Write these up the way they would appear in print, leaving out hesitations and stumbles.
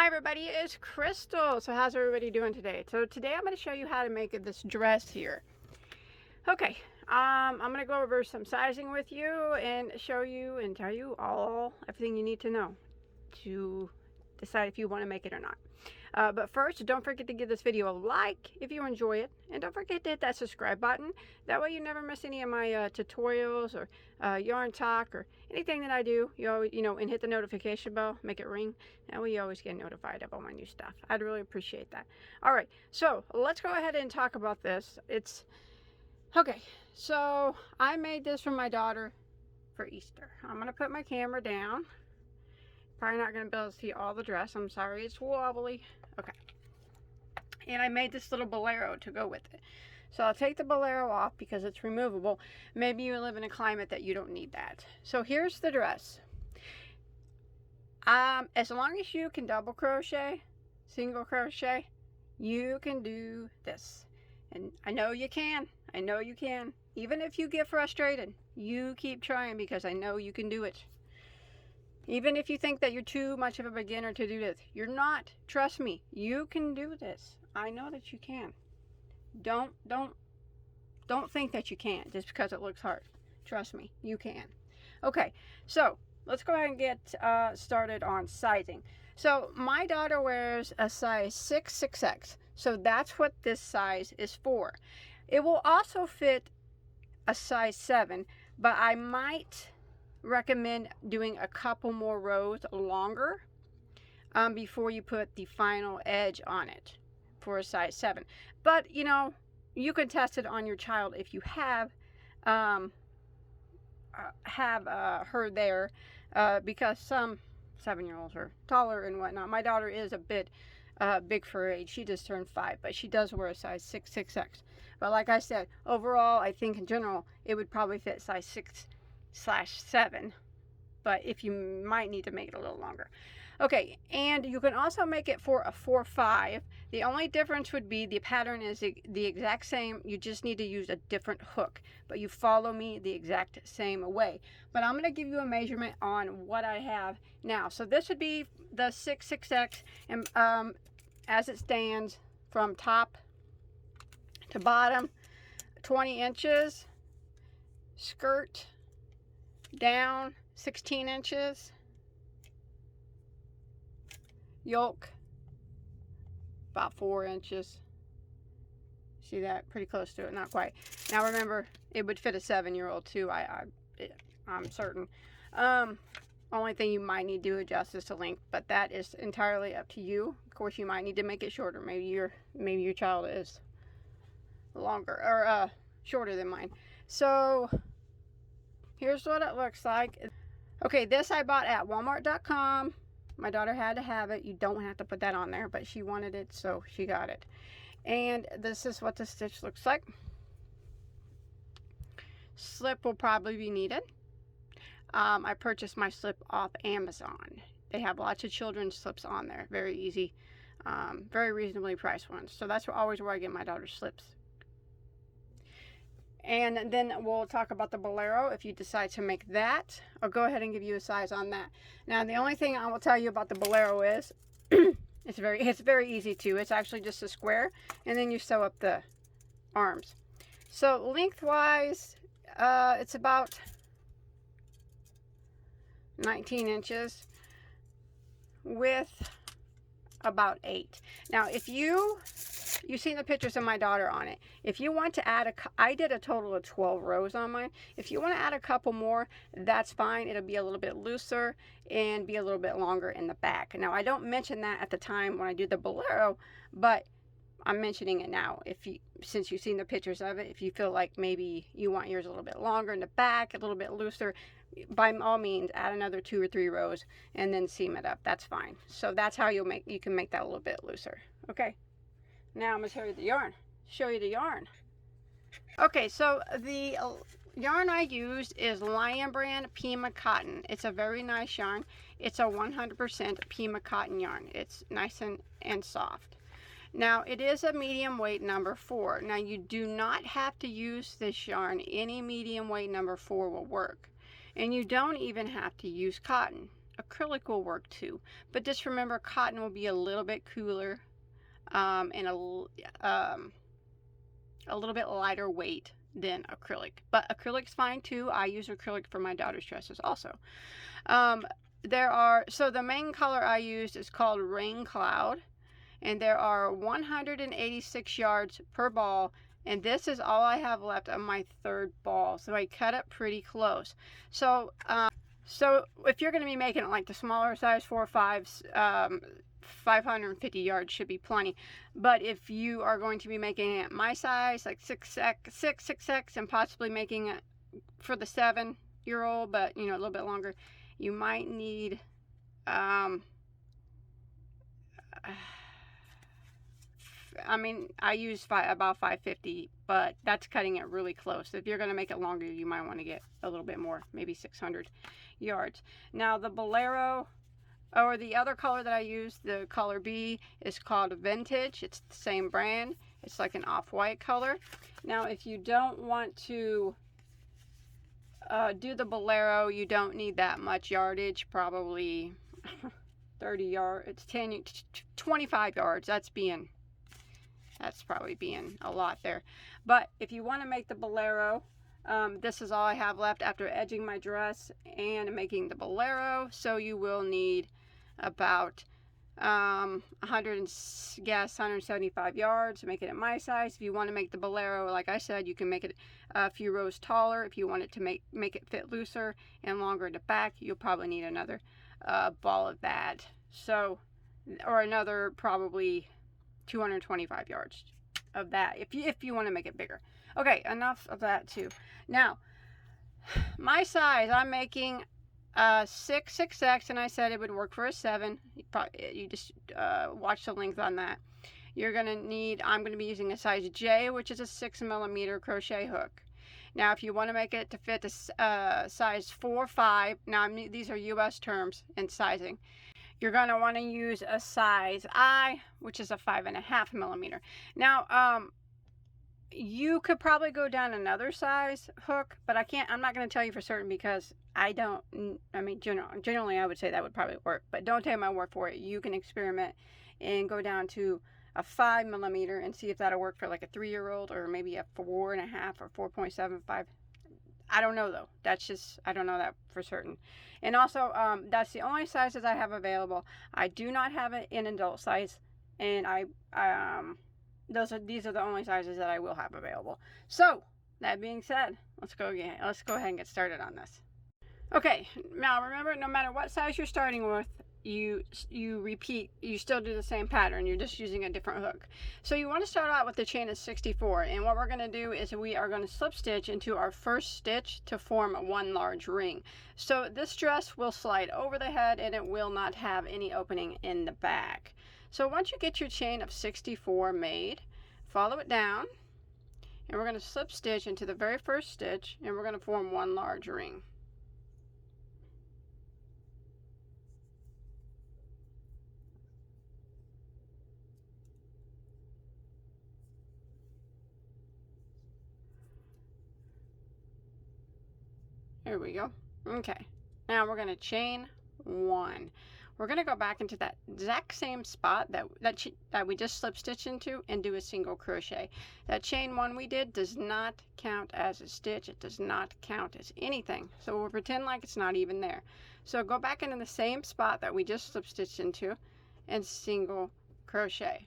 Hi everybody, it's Crystal. So how's everybody doing today? So today I'm going to show you how to make this dress here. Okay, I'm going to go over some sizing with you and show you and tell you everything you need to know to decide if you want to make it or not. But first, don't forget to give this video a like if you enjoy it, and don't forget to hit that subscribe button. That way you never miss any of my tutorials or yarn talk or anything that I do. And hit the notification bell, make it ring. That way you always get notified of all my new stuff. I'd really appreciate that. All right, so let's go ahead and talk about this. Okay, so I made this for my daughter for Easter. I'm gonna put my camera down. Probably not going to be able to see all the dress. I'm sorry, it's wobbly. Okay. And I made this little bolero to go with it. So I'll take the bolero off because it's removable. Maybe you live in a climate that you don't need that. So here's the dress. As long as you can double crochet, single crochet, you can do this. And I know you can. I know you can. Even if you get frustrated, you keep trying because I know you can do it. Even if you think that you're too much of a beginner to do this, you're not. Trust me, you can do this. I know that you can. Don't think that you can't just because it looks hard. Trust me, you can. Okay, so let's go ahead and get started on sizing. So my daughter wears a size 6XX, so that's what this size is for. It will also fit a size 7, but I might recommend doing a couple more rows longer before you put the final edge on it for a size 7. But you can test it on your child if you have her there, because some 7-year-olds are taller and whatnot. My daughter is a bit big for her age. She just turned 5, but she does wear a size 6XX. But like I said, overall I think in general it would probably fit size 6/7, but if you might need to make it a little longer. Okay, and you can also make it for a 4/5. The only difference would be the pattern is the exact same. You just need to use a different hook, but you follow me the exact same way. But I'm going to give you a measurement on what I have now. So this would be the 6XX, and as it stands from top to bottom, 20 inches, skirt down 16 inches, yoke about 4 inches. See that? Pretty close to it, not quite. Now remember, it would fit a 7-year-old too. I'm certain. Only thing you might need to adjust is the length, but that is entirely up to you. Of course, you might need to make it shorter. Maybe your child is longer or shorter than mine. So here's what it looks like. Okay, this I bought at Walmart.com. My daughter had to have it. You don't have to put that on there, but she wanted it, so she got it. And this is what the stitch looks like. Slip will probably be needed. I purchased my slip off Amazon. They have lots of children's slips on there. Very easy, very reasonably priced ones. So that's always where I get my daughter's slips. And then we'll talk about the bolero if you decide to make that. I'll go ahead and give you a size on that. Now the only thing I will tell you about the bolero is it's very easy too. It's actually just a square, and then you sew up the arms. So lengthwise, it's about 19 inches, width about 8. Now if you've seen the pictures of my daughter on it, if you want to add I did a total of 12 rows on mine. If you want to add a couple more, that's fine. It'll be a little bit looser and be a little bit longer in the back. Now I don't mention that at the time when I do the bolero, but I'm mentioning it now. Since you've seen the pictures of it, if you feel like maybe you want yours a little bit longer in the back, a little bit looser, by all means add another 2 or 3 rows and then seam it up. That's fine. So that's how you can make that a little bit looser. Okay, now I'm going to show you the yarn. Okay, so the yarn I used is Lion Brand Pima Cotton. It's a very nice yarn. It's a 100% Pima Cotton yarn. It's nice and soft. Now it is a medium weight number 4. Now you do not have to use this yarn. Any medium weight number 4 will work. And you don't even have to use cotton. acrylic will work too, but just remember cotton will be a little bit cooler, and a little bit lighter weight than acrylic, but acrylic's fine too. I use acrylic for my daughter's dresses also. So the main color I used is called Rain Cloud, and there are 186 yards per ball, and this is all I have left of my third ball, so I cut it pretty close. So if you're going to be making it like the smaller size 4 or 5s, 550 yards should be plenty. But if you are going to be making it my size, like 6X, and possibly making it for the 7-year-old, but you know, a little bit longer, you might need I mean, I use about 550, but that's cutting it really close. If you're going to make it longer, you might want to get a little bit more, maybe 600 yards. Now the Bolero, or the other color that I use, the color B, is called Vintage. It's the same brand. It's like an off-white color. Now if you don't want to do the Bolero, you don't need that much yardage, probably 30 yards. It's 25 yards. That's probably being a lot there. But if you want to make the Bolero, this is all I have left after edging my dress and making the Bolero. So you will need about 175 yards to make it at my size. If you want to make the Bolero, like I said, you can make it a few rows taller. If you want it to make it fit looser and longer in the back, you'll probably need another ball of that. So, or another probably 225 yards of that if you want to make it bigger. Okay, enough of that too. Now, my size, I'm making 6X, and I said it would work for a 7. You just watch the length on that. You're gonna need, I'm gonna be using a size J, which is a 6mm crochet hook. Now, if you want to make it to fit the size 4, 5, now these are US terms and sizing, you're going to want to use a size I, which is a 5.5mm. Now, you could probably go down another size hook, but I'm not going to tell you for certain because generally I would say that would probably work, but don't take my word for it. You can experiment and go down to a 5mm and see if that'll work for like a 3-year-old, or maybe a 4.5 or 4.75. I don't know though. I don't know that for certain. And also, that's the only sizes I have available. I do not have it in adult size, and these are the only sizes that I will have available. So that being said, let's go ahead and get started on this. Okay, now remember, no matter what size you're starting with, you still do the same pattern. You're just using a different hook. So you want to start out with the chain of 64, and what we're going to do is we are going to slip stitch into our first stitch to form one large ring. So this dress will slide over the head, and it will not have any opening in the back. So once you get your chain of 64 made, follow it down, and we're going to slip stitch into the very first stitch, and we're going to form one large ring. There we go. Okay, now we're going to chain 1. We're going to go back into that exact same spot that we just slip stitch into and do a single crochet. That chain 1 we did does not count as a stitch. It does not count as anything. So we'll pretend like it's not even there. So go back into the same spot that we just slip stitched into and single crochet.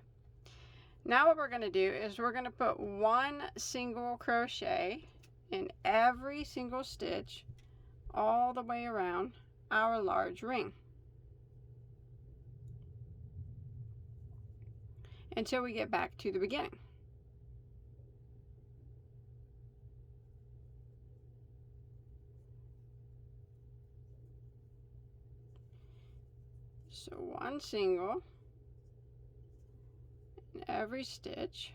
Now what we're going to do is we're going to put 1 single crochet in every single stitch all the way around our large ring until we get back to the beginning. So 1 single in every stitch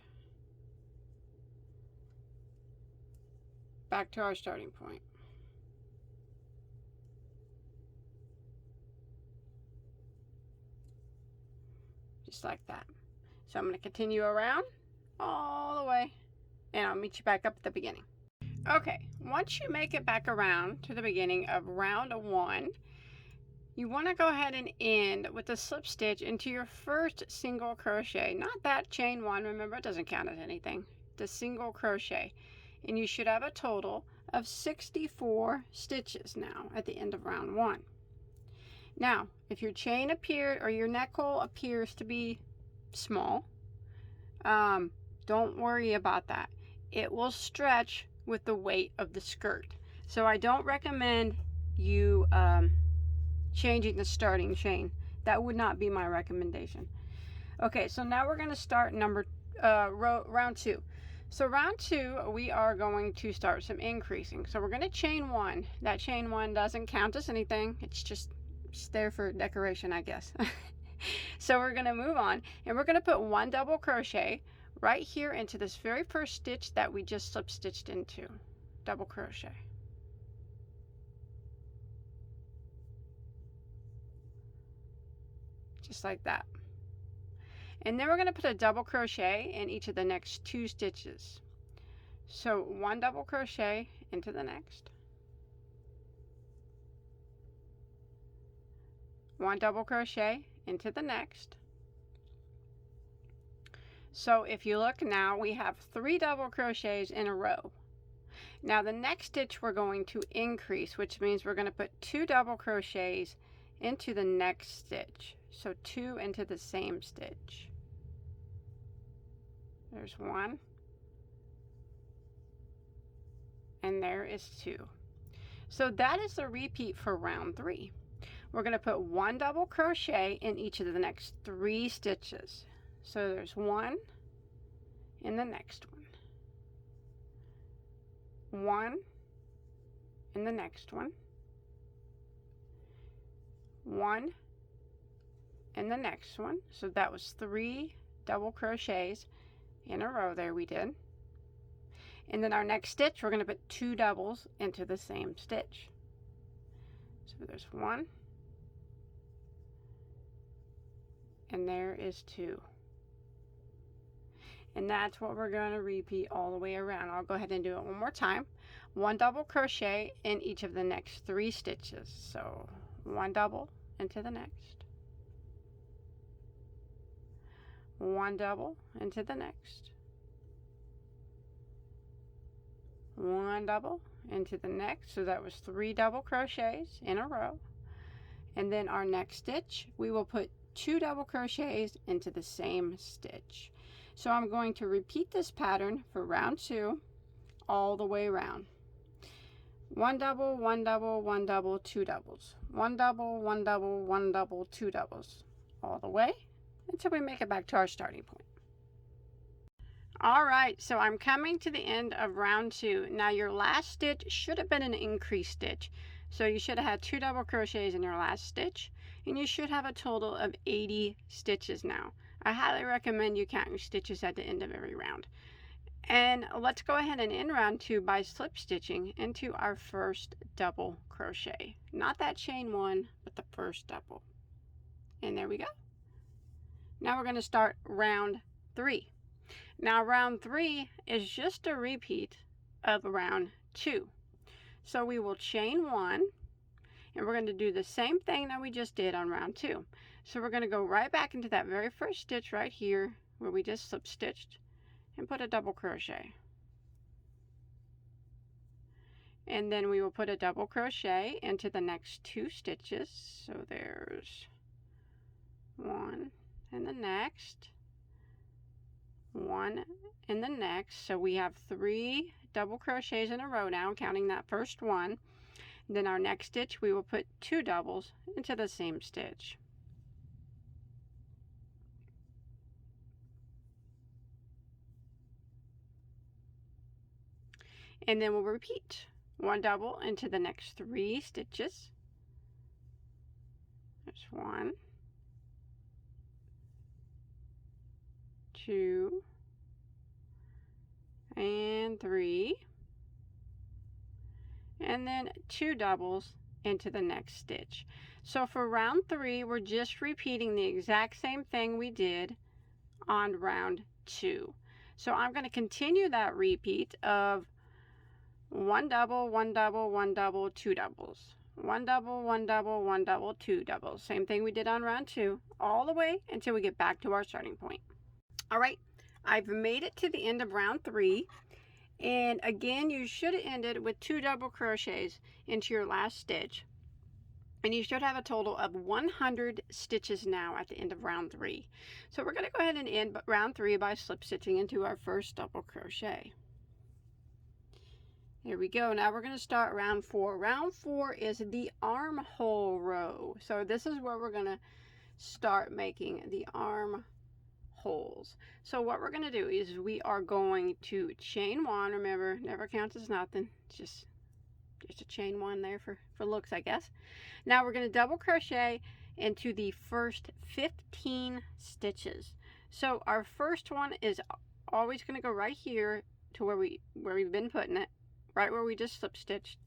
back to our starting point. Just like that. So I'm going to continue around all the way, and I'll meet you back up at the beginning. Okay, once you make it back around to the beginning of round 1, you want to go ahead and end with a slip stitch into your first single crochet, not that chain one, remember it doesn't count as anything, the single crochet, and you should have a total of 64 stitches now at the end of round 1. Now if your chain appeared or your neck hole appears to be small, don't worry about that. It will stretch with the weight of the skirt, so I don't recommend you changing the starting chain. That would not be my recommendation. Okay, so now we're going to start round 2. So round 2, we are going to start some increasing. So we're going to chain 1. That chain 1 doesn't count as anything. It's just there for decoration, I guess. So we're going to move on, and we're going to put 1 double crochet right here into this very first stitch that we just slip stitched into. Double crochet. Just like that. And then we're going to put a double crochet in each of the next 2 stitches. So 1 double crochet into the next, 1 double crochet into the next. So if you look now, we have 3 double crochets in a row. Now the next stitch we're going to increase, which means we're going to put 2 double crochets into the next stitch. So 2 into the same stitch. There's 1, and there is 2. So that is the repeat for round 3. We're going to put 1 double crochet in each of the next 3 stitches. So there's 1 in the next one, 1 in the next one, 1 in the next one. So that was 3 double crochets in a row there we did. And then our next stitch, we're going to put 2 doubles into the same stitch. So there's 1, and there is 2. And that's what we're going to repeat all the way around. I'll go ahead and do it one more time. 1 double crochet in each of the next 3 stitches. So 1 double into the next, 1 double into the next, 1 double into the next. So that was 3 double crochets in a row. And then our next stitch, we will put 2 double crochets into the same stitch. So I'm going to repeat this pattern for round 2 all the way around. 1 double, 1 double, 1 double, 2 doubles, 1 double, 1 double, 1 double, 2 doubles, all the way until we make it back to our starting point. All right, so I'm coming to the end of round 2. Now your last stitch should have been an increase stitch. So you should have had 2 double crochets in your last stitch, and you should have a total of 80 stitches now. I highly recommend you count your stitches at the end of every round. And let's go ahead and end round 2 by slip stitching into our first double crochet. Not that chain 1, but the first double. And there we go. Now we're going to start round 3. Now round 3 is just a repeat of round 2. So we will chain 1, and we're going to do the same thing that we just did on round 2. So we're going to go right back into that very first stitch right here where we just slip stitched and put a double crochet. And then we will put a double crochet into the next 2 stitches. So there's 1 in the next, 1 in the next. So we have 3 double crochets in a row now, counting that first one. Then our next stitch, we will put 2 doubles into the same stitch. And then we'll repeat 1 double into the next 3 stitches. There's 1, 2, and 3. And then 2 doubles into the next stitch. So for round 3, we're just repeating the exact same thing we did on round 2. So I'm going to continue that repeat of 1 double, 1 double, 1 double, 2 doubles, 1 double, 1 double, 1 double, 2 doubles. Same thing we did on round 2, all the way until we get back to our starting point. All right, I've made it to the end of round 3, and again, you should have ended with 2 double crochets into your last stitch, and you should have a total of 100 stitches now at the end of round 3. So we're going to go ahead and end round 3 by slip stitching into our first double crochet. Here we go. Now we're going to start round 4. Round 4 is the armhole row. So this is where we're going to start making the armholes. So what we're going to do is we are going to chain 1. Remember, never counts as nothing. Just a chain 1 there for looks, I guess. Now we're going to double crochet into the first 15 stitches. So our first one is always going to go right here to where we've been putting it. Right where we just slip stitched,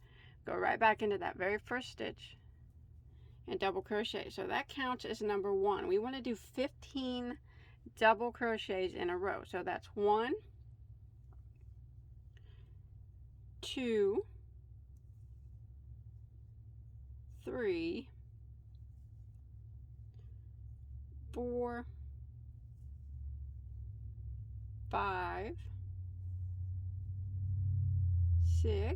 go right back into that very first stitch and double crochet. So that counts as number 1. We want to do 15 double crochets in a row. So that's 1, 2, 3, 4, 5, 6.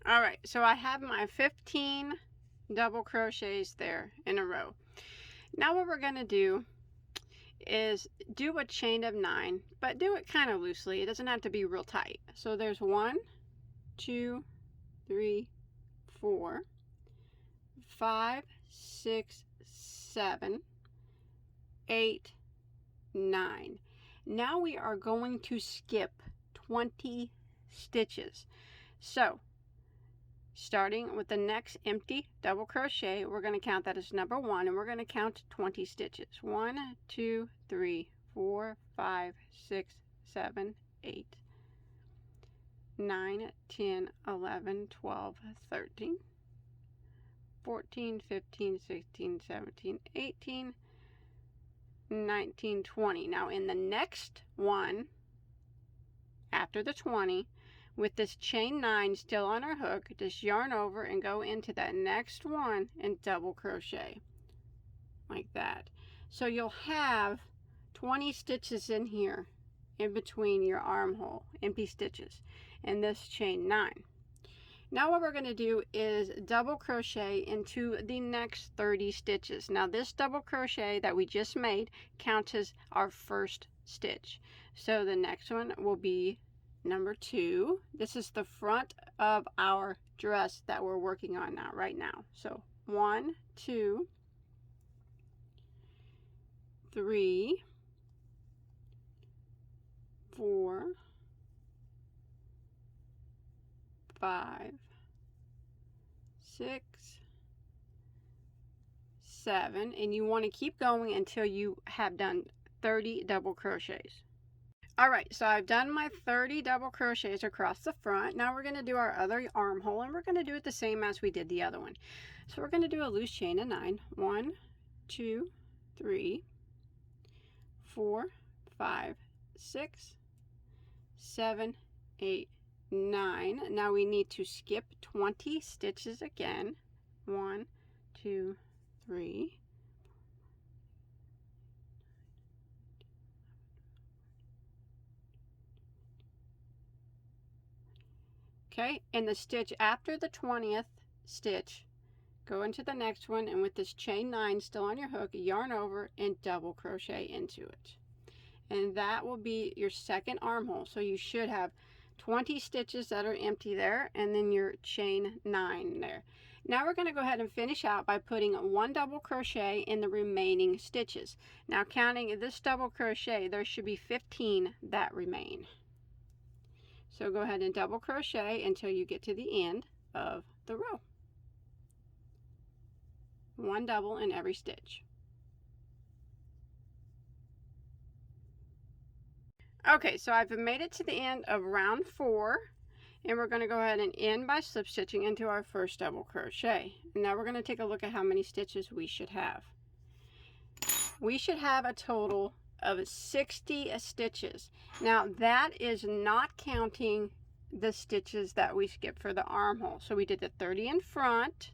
All right, so I have my 15 double crochets there in a row. Now what we're going to do is do a chain of 9, but do it kind of loosely. It doesn't have to be real tight. So there's 1, 2, 3, 4, 5, 6, 7, 8, 9. Now we are going to skip 20 stitches. So starting with the next empty double crochet, we're going to count that as number 1, and we're going to count 20 stitches. 1, 2, 3, 4, 5, 6, 7, 8, 9, 10, 11, 12, 13, 14, 15, 16, 17, 18, 19, 20. Now in the next one after the 20, with this chain 9 still on our hook, just yarn over and go into that next one and double crochet like that. So you'll have 20 stitches in here in between your armhole, empty stitches, and this chain 9. Now what we're going to do is double crochet into the next 30 stitches. Now this double crochet that we just made counts as our first stitch. So the next one will be number 2. This is the front of our dress that we're working on now, right now. So 1, 2, 3, 4, 5, 6, 7, and you want to keep going until you have done 30 double crochets. All right, so I've done my 30 double crochets across the front. Now we're going to do our other armhole, and we're going to do it the same as we did the other one. So we're going to do a loose chain of 9. 1, 2, 3, 4, 5, 6, 7, 8, 9. Now we need to skip 20 stitches again. 1, 2, 3. Okay, and the stitch after the 20th stitch, go into the next one, and with this chain 9 still on your hook, yarn over and double crochet into it. And that will be your second armhole. So you should have 20 stitches that are empty there, and then your chain 9 there. Now we're going to go ahead and finish out by putting 1 double crochet in the remaining stitches. Now counting this double crochet, there should be 15 that remain. So go ahead and double crochet until you get to the end of the row. 1 double in every stitch. Okay, so I've made it to the end of round 4, and we're going to go ahead and end by slip stitching into our first double crochet. And now we're going to take a look at how many stitches we should have. We should have a total of 60 stitches. Now that is not counting the stitches that we skipped for the armhole. So we did the 30 in front,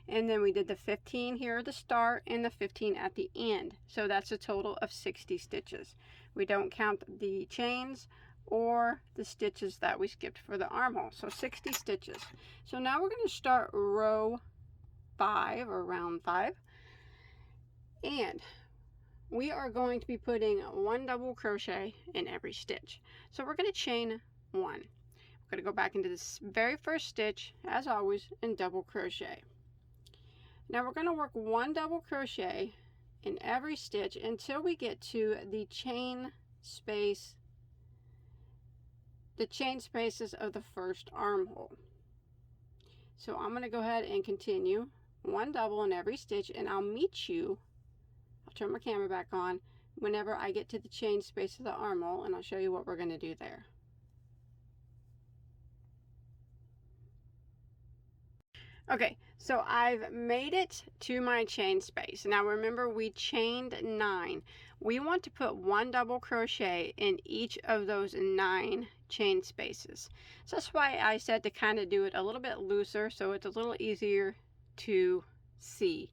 and then we did the 15 here at the start and the 15 at the end. So that's a total of 60 stitches. We don't count the chains or the stitches that we skipped for the armhole. So 60 stitches. So now we're going to start row 5 or round 5. And we are going to be putting 1 double crochet in every stitch. So we're going to chain 1. We're going to go back into this very first stitch, as always, and double crochet. Now we're going to work 1 double crochet in every stitch until we get to the chain space, the chain spaces of the first armhole. So I'm going to go ahead and continue 1 double in every stitch, and I'll meet you, I'll turn my camera back on, whenever I get to the chain space of the armhole, and I'll show you what we're going to do there. Okay, so I've made it to my chain space. Now remember, we chained 9. We want to put 1 double crochet in each of those 9 chain spaces. So that's why I said to kind of do it a little bit looser, so it's a little easier to see.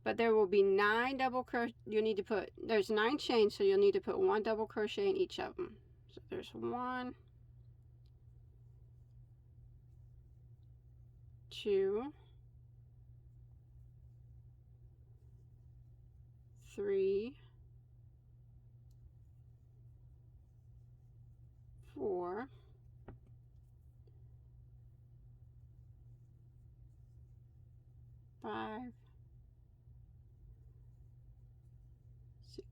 But there will be 9 double crochet. You need to put, there's 9 chains, so you'll need to put 1 double crochet in each of them. So there's 1, 2, 3, 4, 5, 6,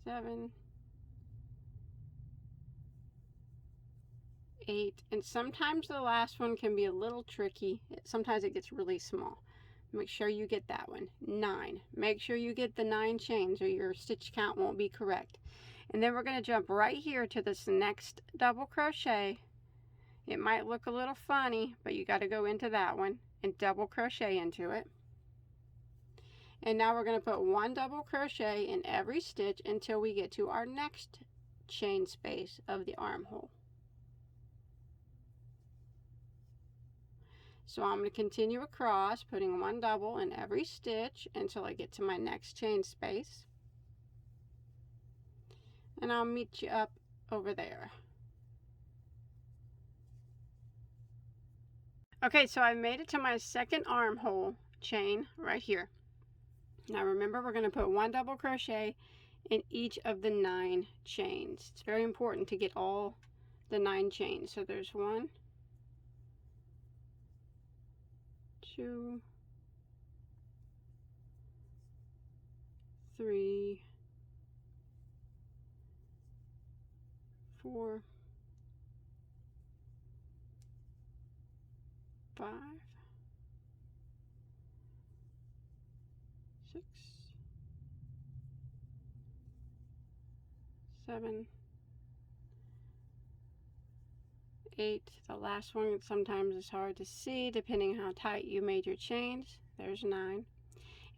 7, 8, and sometimes the last one can be a little tricky. Sometimes it gets really small. Make sure you get that one. 9. Make sure you get the 9 chains or your stitch count won't be correct. And then we're going to jump right here to this next double crochet. It might look a little funny, but you got to go into that one and double crochet into it. And now we're going to put 1 double crochet in every stitch until we get to our next chain space of the armhole. So I'm going to continue across, putting 1 double in every stitch until I get to my next chain space. And I'll meet you up over there. Okay, so I made it to my second armhole chain right here. Now remember, we're going to put 1 double crochet in each of the 9 chains. It's very important to get all the 9 chains. So there's 1, 2, 3, 4, 5, 6, 7, 8. The last one sometimes is hard to see depending how tight you made your chains. There's 9.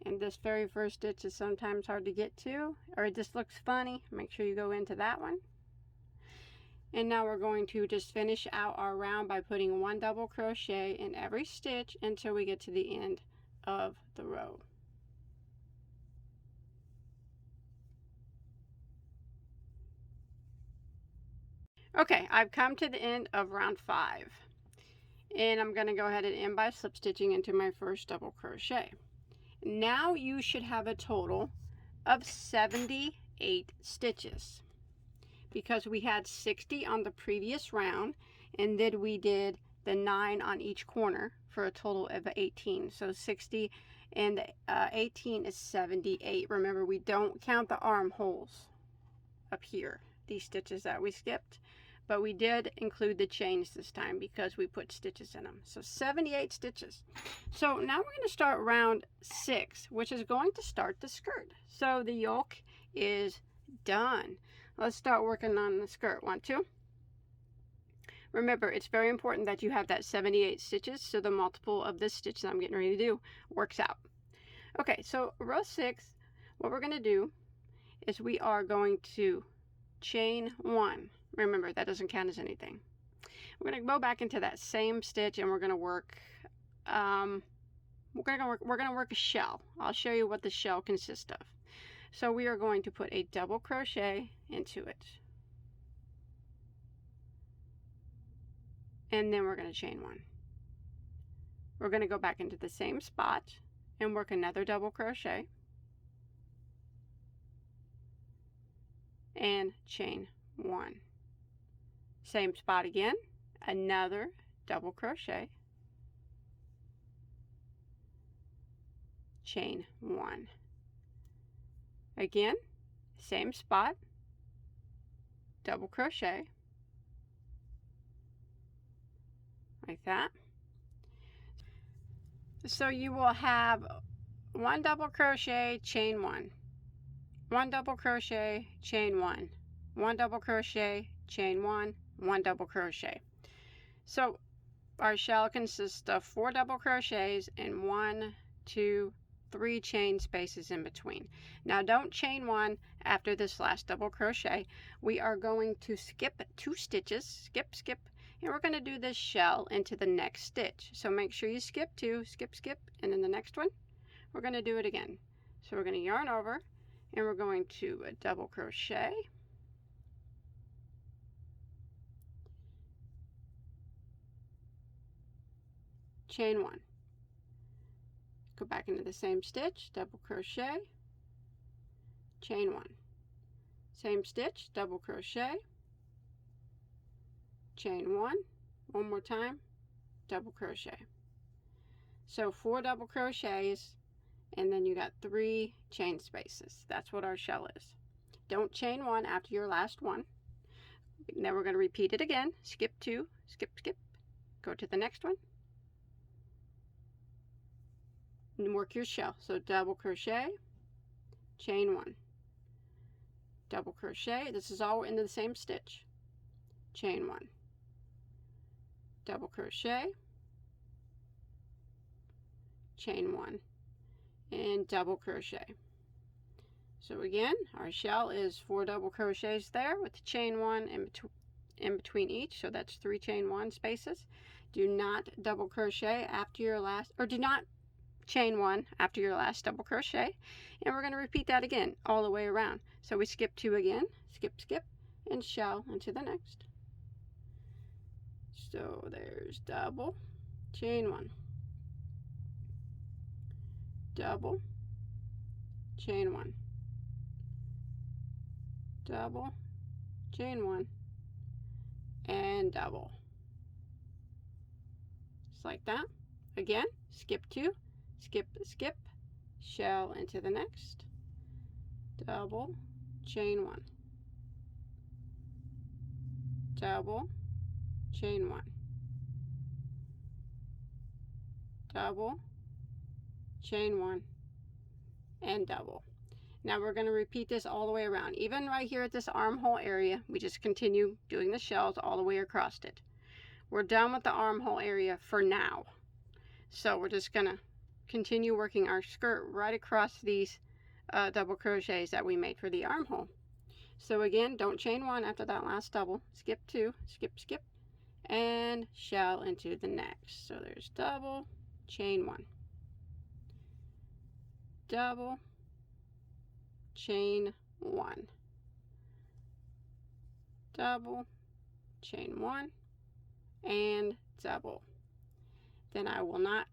And this very first stitch is sometimes hard to get to, or it just looks funny. Make sure you go into that one. And now we're going to just finish out our round by putting 1 double crochet in every stitch until we get to the end of the row. Okay, I've come to the end of round 5, and I'm going to go ahead and end by slip stitching into my first double crochet. Now you should have a total of 78 stitches, because we had 60 on the previous round, and then we did the 9 on each corner for a total of 18. So 60 and 18 is 78. Remember, we don't count the armholes up here, these stitches that we skipped, but we did include the chains this time because we put stitches in them. So 78 stitches. So now we're going to start round 6, which is going to start the skirt. So the yoke is done. Let's start working on the skirt. 1, 2. Remember, it's very important that you have that 78 stitches so the multiple of this stitch that I'm getting ready to do works out. Okay, so row 6, what we're going to do is we are going to chain 1. Remember, that doesn't count as anything. We're going to go back into that same stitch and we're going to work we're going to work a shell. I'll show you what the shell consists of. So we are going to put a double crochet into it. And then we're going to chain 1. We're going to go back into the same spot and work another double crochet and chain 1. Same spot again, another double crochet, chain 1. Again, same spot, double crochet, like that. So you will have 1 double crochet, chain 1, 1 double crochet, chain 1, 1 double crochet, chain 1, 1 double crochet. So our shell consists of 4 double crochets and 1, 2, 3 chain spaces in between. Now don't chain 1 after this last double crochet. We are going to skip 2 stitches, skip, and we're going to do this shell into the next stitch. So make sure you skip 2, skip, and then the next one we're going to do it again. So we're going to yarn over and we're going to double crochet, chain 1, go back into the same stitch, double crochet, chain 1, same stitch, double crochet, chain 1, one more time, double crochet. So 4 double crochets and then you got 3 chain spaces. That's what our shell is. Don't chain 1 after your last one. Then we're going to repeat it again. Skip 2, skip, go to the next one and work your shell. So double crochet, chain 1, double crochet. This is all into the same stitch, chain 1, double crochet, chain 1, and double crochet. So again, our shell is 4 double crochets there with the chain 1 in between each, so that's 3 chain 1 spaces. Do not double crochet after your last, or do not chain 1 after your last double crochet, and we're going to repeat that again all the way around. So we skip 2 again, skip, and shell into the next. So there's double, chain 1, double, chain 1, double, chain 1, and double. Just like that. Again, skip 2, skip, shell into the next, double, chain 1, double, chain 1, double, chain 1, and double. Now we're going to repeat this all the way around. Even right here at this armhole area, we just continue doing the shells all the way across it. We're done with the armhole area for now. So we're just going to continue working our skirt right across these double crochets that we made for the armhole. So again, don't chain 1 after that last double. Skip 2, skip, and shell into the next. So there's double, chain 1, double, chain 1, double, chain 1, and double. Then I will not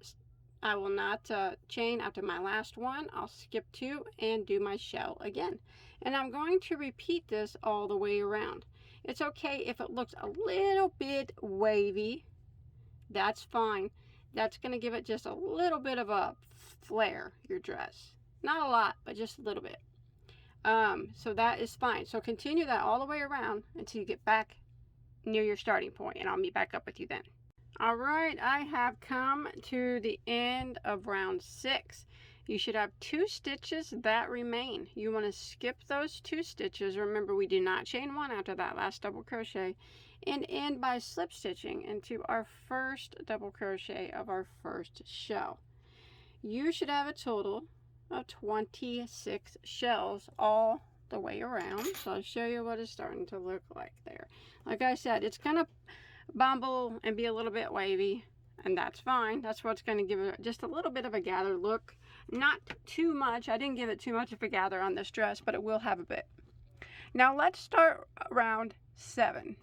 chain after my last one. I'll skip 2 and do my shell again. And I'm going to repeat this all the way around. It's okay if it looks a little bit wavy. That's fine. That's going to give it just a little bit of a flare, your dress. Not a lot, but just a little bit. So that is fine. So continue that all the way around until you get back near your starting point, and I'll meet back up with you then. All right, I have come to the end of round 6. You should have 2 stitches that remain. You want to skip those 2 stitches. Remember, we do not chain 1 after that last double crochet, and end by slip stitching into our first double crochet of our first shell. You should have a total of 26 shells all the way around. So I'll show you what it's starting to look like there. Like I said, it's going to bumble and be a little bit wavy, and that's fine. That's what's going to give it just a little bit of a gather look. Not too much. I didn't give it too much of a gather on this dress, but it will have a bit. Now let's start round 7.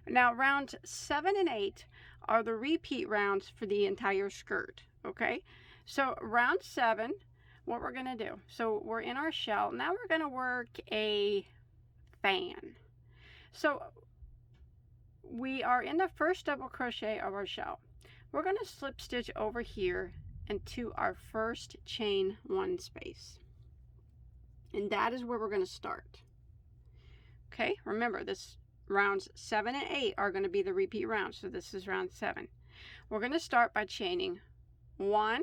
Now rounds 7 and 8 are the repeat rounds for the entire skirt. Okay, so round 7, what we're going to do, so we're in our shell. Now we're going to work a fan. So we are in the first double crochet of our shell. We're going to slip stitch over here into our first chain 1 space, and that is where we're going to start. Okay, remember this rounds 7 and 8 are going to be the repeat rounds, so this is round 7. We're going to start by chaining 1,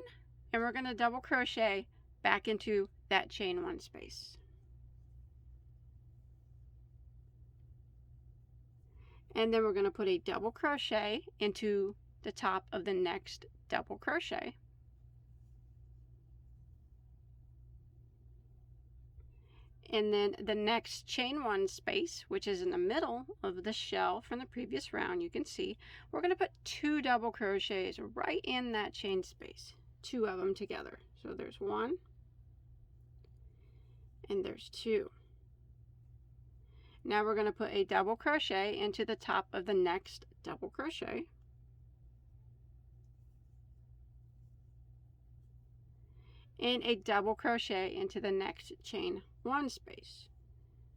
and we're going to double crochet back into that chain 1 space. And then we're going to put a double crochet into the top of the next double crochet. And then the next chain 1 space, which is in the middle of the shell from the previous round, you can see we're going to put 2 double crochets right in that chain space, 2 of them together. So there's 1 and there's 2. Now we're going to put a double crochet into the top of the next double crochet. And a double crochet into the next chain 1 space.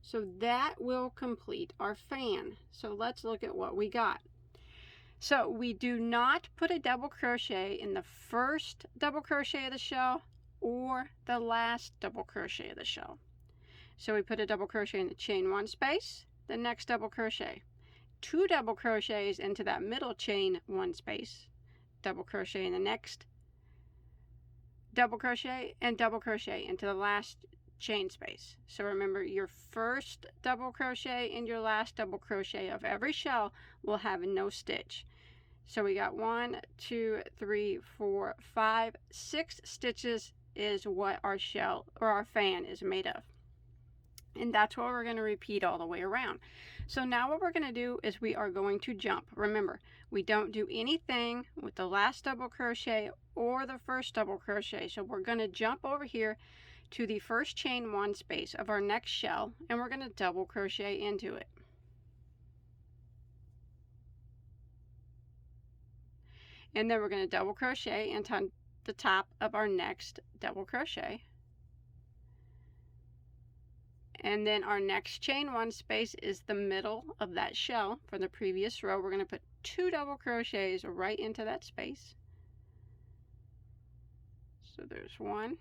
So that will complete our fan. So let's look at what we got. So we do not put a double crochet in the first double crochet of the shell or the last double crochet of the shell. So we put a double crochet in the chain 1 space, the next double crochet, 2 double crochets into that middle chain 1 space, double crochet in the next double crochet, and double crochet into the last chain space. So remember, your first double crochet and your last double crochet of every shell will have no stitch. So we got 1, 2, 3, 4, 5, 6 stitches is what our shell or our fan is made of. And that's what we're going to repeat all the way around. So now what we're going to do is we are going to jump. Remember, we don't do anything with the last double crochet or the first double crochet. So we're going to jump over here to the first chain 1 space of our next shell, and we're going to double crochet into it. And then we're going to double crochet into the top of our next double crochet. And then our next chain 1 space is the middle of that shell from the previous row. We're going to put 2 double crochets right into that space. So there's 1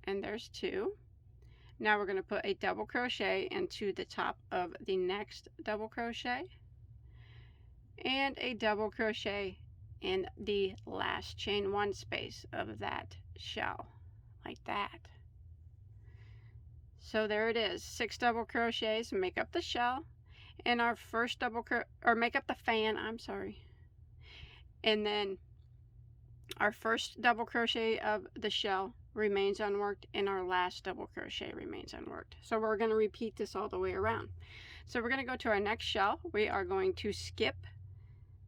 and there's 2. Now we're going to put a double crochet into the top of the next double crochet and a double crochet in the last chain 1 space of that shell. Like that. So there it is, 6 double crochets make up the shell, and our first make up the fan, I'm sorry. And then our first double crochet of the shell remains unworked, and our last double crochet remains unworked. So we're going to repeat this all the way around. So we're going to go to our next shell. We are going to skip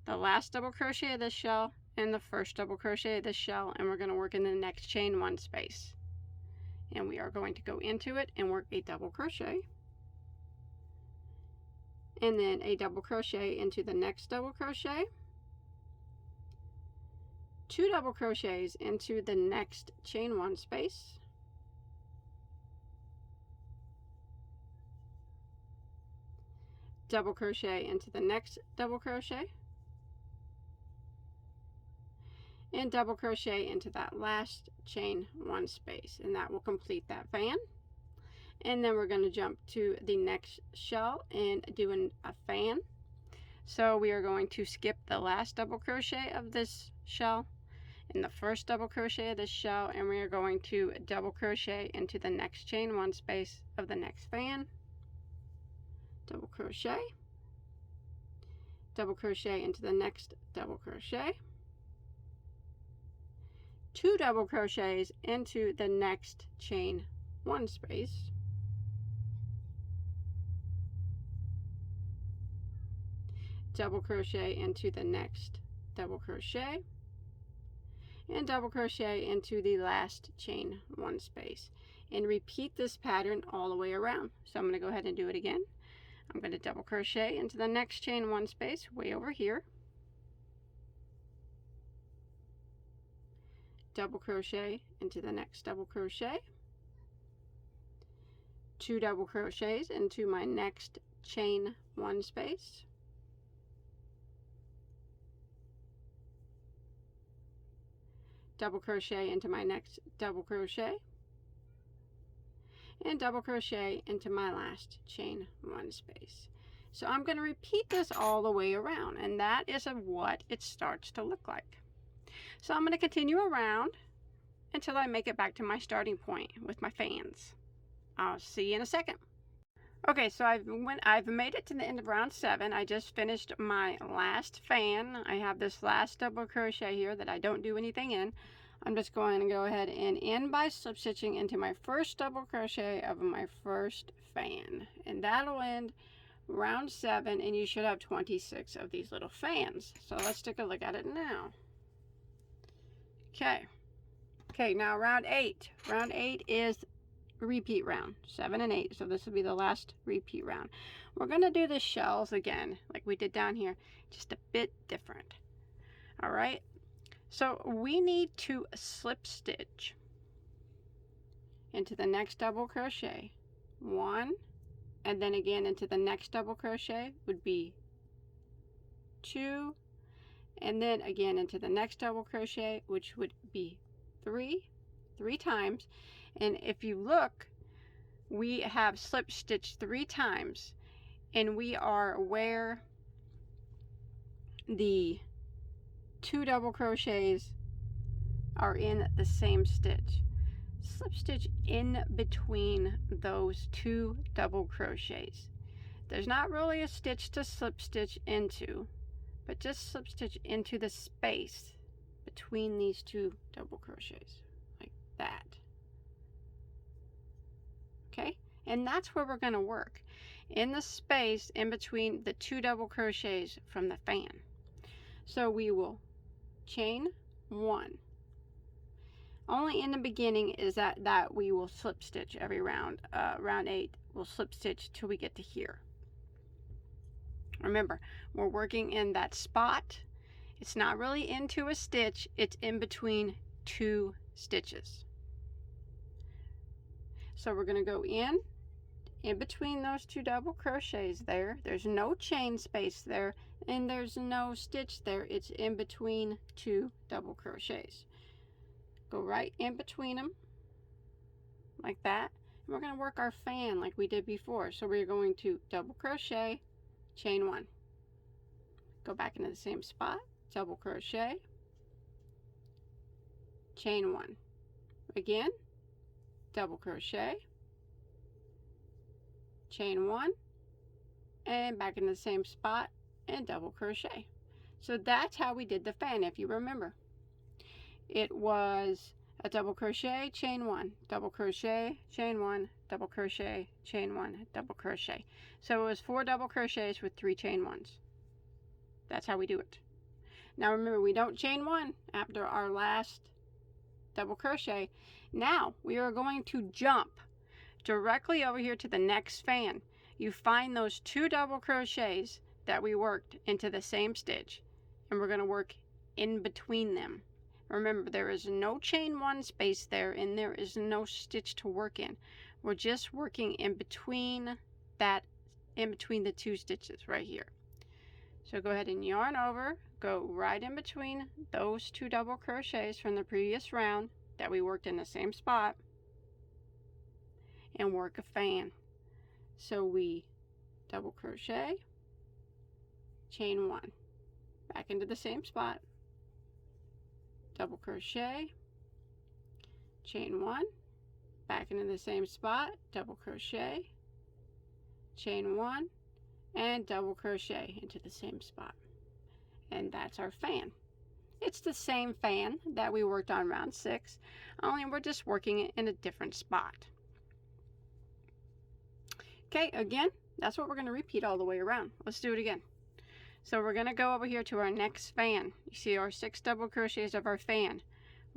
the last double crochet of this shell and the first double crochet of this shell, and we're going to work in the next chain 1 space, and we are going to go into it and work a double crochet and then a double crochet into the next double crochet, 2 double crochets into the next chain 1 space, double crochet into the next double crochet, and double crochet into that last chain 1 space, and that will complete that fan. And then we're going to jump to the next shell and do a fan. So we are going to skip the last double crochet of this shell and the first double crochet of this shell, and we are going to double crochet into the next chain 1 space of the next fan, double crochet into the next double crochet, 2 double crochets into the next chain 1 space, double crochet into the next double crochet, and double crochet into the last chain 1 space, and repeat this pattern all the way around. So I'm going to go ahead and do it again. I'm going to double crochet into the next chain 1 space way over here, double crochet into the next double crochet, 2 double crochets into my next chain 1 space, double crochet into my next double crochet, and double crochet into my last chain 1 space. So I'm going to repeat this all the way around, and that is what it starts to look like. So I'm going to continue around until I make it back to my starting point with my fans. I'll see you in a second. Okay, so I've made it to the end of round 7. I just finished my last fan. I have this last double crochet here that I don't do anything in. I'm just going to go ahead and end by slip stitching into my first double crochet of my first fan, and that'll end round 7, and you should have 26 of these little fans. So let's take a look at it now. Okay, now round 8. Round 8 is repeat round, 7 and 8. So this will be the last repeat round. We're going to do the shells again like we did down here, just a bit different. All right, so we need to slip stitch into the next double crochet 1, and then again into the next double crochet would be 2, and then again into the next double crochet, which would be 3 times. And if you look, we have slip stitched 3 times, and we are where the 2 double crochets are in the same stitch. Slip stitch in between those 2 double crochets. There's not really a stitch to slip stitch into, but just slip stitch into the space between these 2 double crochets like that. Okay, and that's where we're going to work, in the space in between the 2 double crochets from the fan. So we will chain 1. Only in the beginning is that we will slip stitch every round. Round 8 we'll slip stitch till we get to here. Remember, we're working in that spot. It's not really into a stitch, it's in between 2 stitches. So we're going to go in between those 2 double crochets there. There's no chain space there, and there's no stitch there. It's in between 2 double crochets. Go right in between them like that, and we're going to work our fan like we did before. So we're going to double crochet, chain 1, go back into the same spot, double crochet, chain 1, again, double crochet, chain 1, and back in the same spot and double crochet. So that's how we did the fan, if you remember. It was a double crochet, chain 1, double crochet, chain 1, double crochet, chain 1, double crochet. So it was 4 double crochets with 3 chain 1s. That's how we do it. Now remember, we don't chain 1 after our last double crochet. Now we are going to jump directly over here to the next fan. You find those 2 double crochets that we worked into the same stitch, and we're going to work in between them. Remember, there is no chain 1 space there, and there is no stitch to work in. We're just working in between the 2 stitches right here. So go ahead and yarn over, go right in between those 2 double crochets from the previous round that we worked in the same spot, and work a fan. So we double crochet, chain 1, back into the same spot, double crochet, chain 1, back into the same spot, double crochet, chain 1, and double crochet into the same spot. And that's our fan. It's the same fan that we worked on round 6, only we're just working it in a different spot. Okay, again, that's what we're going to repeat all the way around. Let's do it again. So we're going to go over here to our next fan. You see our 6 double crochets of our fan.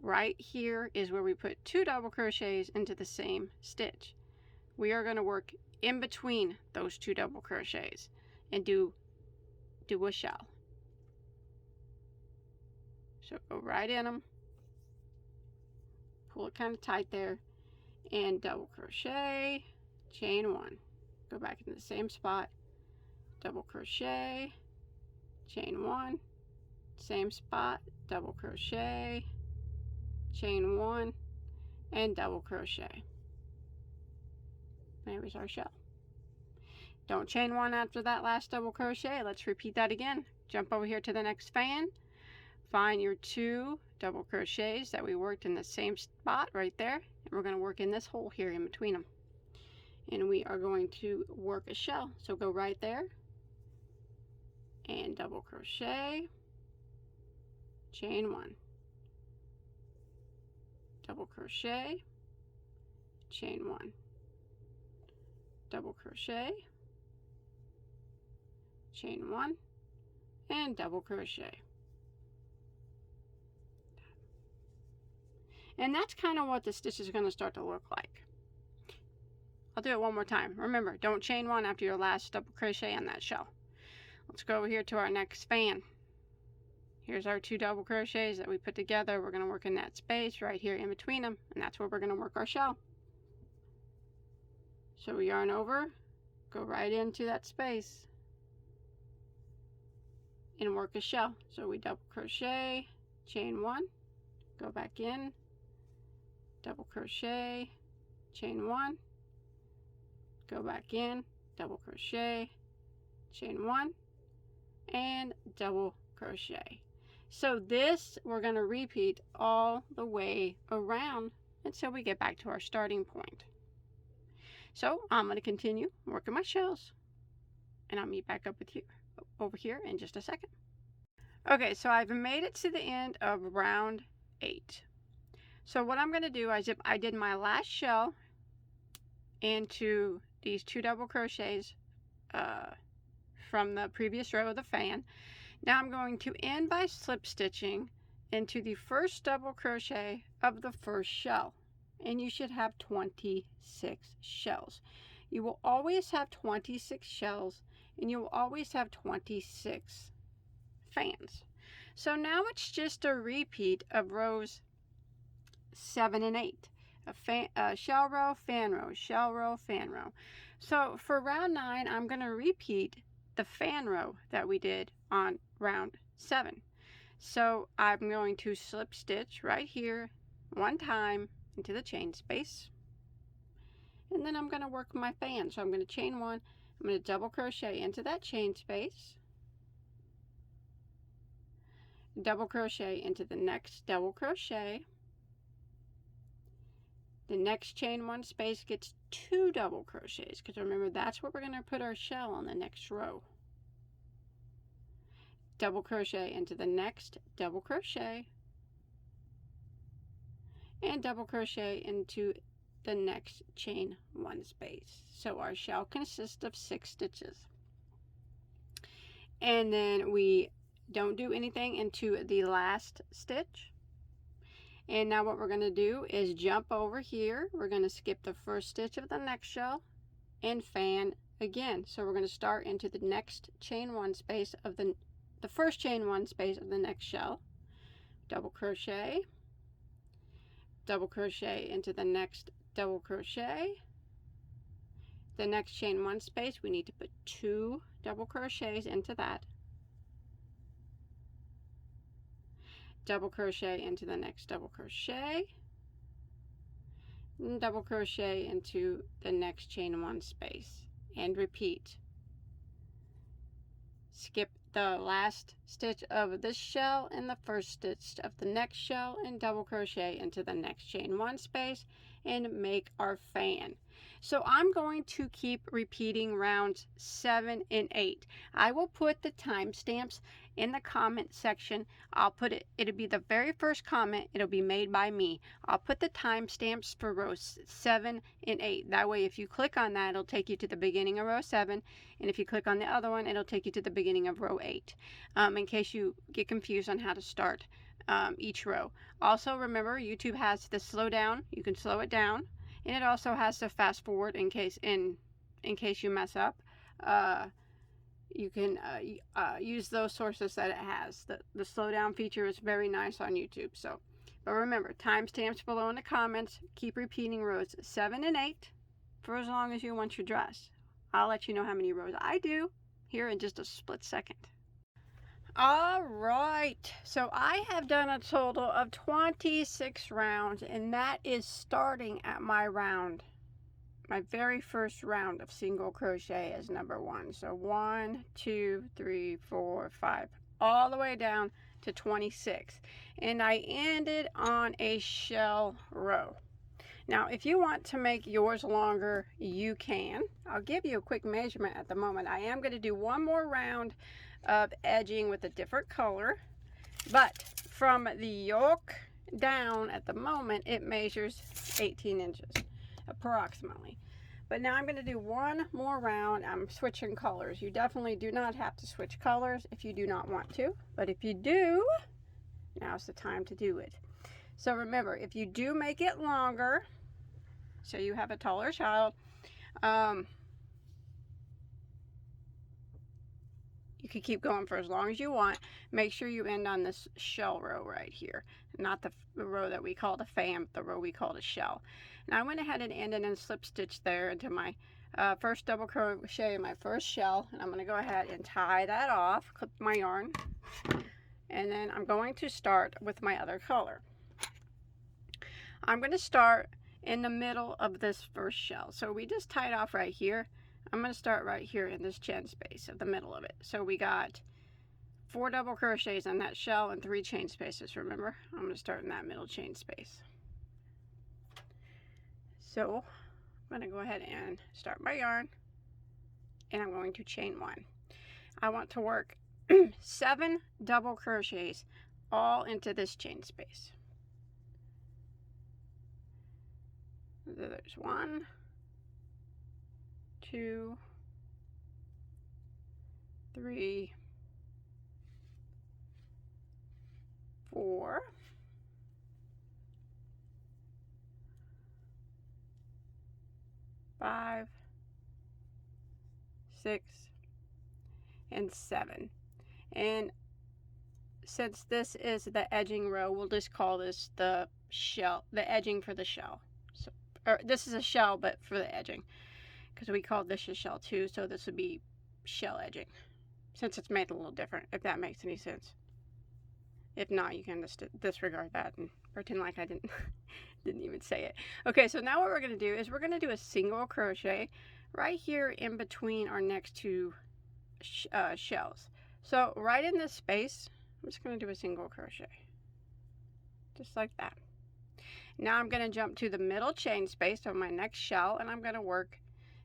Right here is where we put 2 double crochets into the same stitch. We are going to work in between those 2 double crochets and do a shell. So go right in them, pull it kind of tight there, and double crochet, chain 1. Go back into the same spot, double crochet, chain 1, same spot, double crochet, chain 1, and double crochet. There's our shell. Don't chain 1 after that last double crochet. Let's repeat that again. Jump over here to the next fan, find your 2 double crochets that we worked in the same spot right there, and we're going to work in this hole here in between them, and we are going to work a shell. So go right there and double crochet, chain 1, double crochet, chain 1, double crochet, chain 1, and double crochet. And that's kind of what the stitch is going to start to look like. I'll do it one more time. Remember, don't chain 1 after your last double crochet on that shell. Let's go over here to our next fan. Here's our 2 double crochets that we put together. We're going to work in that space right here in between them, and that's where we're going to work our shell. So we yarn over, go right into that space, and work a shell. So we double crochet, chain 1, go back in, double crochet, chain 1, go back in, double crochet, chain 1, and double crochet. So this we're going to repeat all the way around until we get back to our starting point. So I'm going to continue working my shells, and I'll meet back up with you over here in just a second. Okay, so I've made it to the end of round 8. So what I'm going to do is I did my last shell into these 2 double crochets from the previous row of the fan. Now I'm going to end by slip stitching into the first double crochet of the first shell, and you should have 26 shells. You will always have 26 shells, and you will always have 26 fans. So now it's just a repeat of rows 7 and 8. A shell row, fan row, shell row, fan row. So for round 9, I'm going to repeat the fan row that we did on round 7. So I'm going to slip stitch right here one time into the chain space, and then I'm going to work my fan. So I'm going to chain 1, I'm going to double crochet into that chain space, double crochet into the next double crochet. The next chain 1 space gets 2 double crochets, because remember that's where we're going to put our shell on the next row. Double crochet into the next double crochet, and double crochet into the next chain 1 space. So our shell consists of 6 stitches. And then we don't do anything into the last stitch. And now what we're going to do is jump over here. We're going to skip the first stitch of the next shell and fan again. So we're going to start into the next chain 1 space of the first chain 1 space of the next shell. Double crochet, double crochet into the next double crochet. The next chain 1 space, we need to put 2 double crochets into that. Double crochet into the next double crochet, and double crochet into the next chain 1 space, and repeat. Skip the last stitch of this shell and the first stitch of the next shell, and double crochet into the next chain 1 space, and make our fan. So I'm going to keep repeating rounds 7 and 8. I will put the timestamps in the comment section. I'll put it, it'll be the very first comment. It'll be made by me. I'll put the timestamps for rows 7 and 8. That way, if you click on that, it'll take you to the beginning of row 7. And if you click on the other one, it'll take you to the beginning of row 8. In case you get confused on how to start each row. Also, remember, YouTube has the slow down. You can slow it down. And it also has the fast forward in case you mess up. You can use those sources that it has. The slow down feature is very nice on YouTube. So, but remember, timestamps below in the comments. Keep repeating rows 7 and 8 for as long as you want your dress. I'll let you know how many rows I do here in just a split second. All right, so I have done a total of 26 rounds, and that is starting at my very first round of single crochet as number 1. So 1, 2, 3, 4, 5, all the way down to 26. And I ended on a shell row. Now, if you want to make yours longer, you can. I'll give you a quick measurement at the moment. I am going to do one more round of edging with a different color, but from the yoke down at the moment, it measures 18 inches approximately. But now I'm going to do one more round. I'm switching colors. You definitely do not have to switch colors if you do not want to, but if you do, now's the time to do it. So remember, if you do make it longer, so you have a taller child, you can keep going for as long as you want. Make sure you end on this shell row right here, not the row that we call the fan, but the row we call the shell. Now I went ahead and ended and slip stitched there into my first double crochet in my first shell, and I'm going to go ahead and tie that off, clip my yarn, and then I'm going to start with my other color. I'm going to start in the middle of this first shell. So we just tied off right here. I'm going to start right here in this chain space of the middle of it. So we got 4 double crochets in that shell and 3 chain spaces. Remember, I'm going to start in that middle chain space. So I'm going to go ahead and start my yarn, and I'm going to chain 1. I want to work 7 double crochets all into this chain space. There's 1, 2, 3, 4, 5, 6, and 7. And since this is the edging row, we'll just call this the shell, the edging for the shell. So, or this is a shell, but for the edging, because we called this a shell too, so this would be shell edging, since it's made a little different, if that makes any sense. If not, you can just disregard that and pretend like I didn't even say it. Okay, so now what we're going to do is we're going to do a single crochet right here in between our next 2 shells. So right in this space, I'm just going to do a single crochet, just like that. Now I'm going to jump to the middle chain space of my next shell, and I'm going to work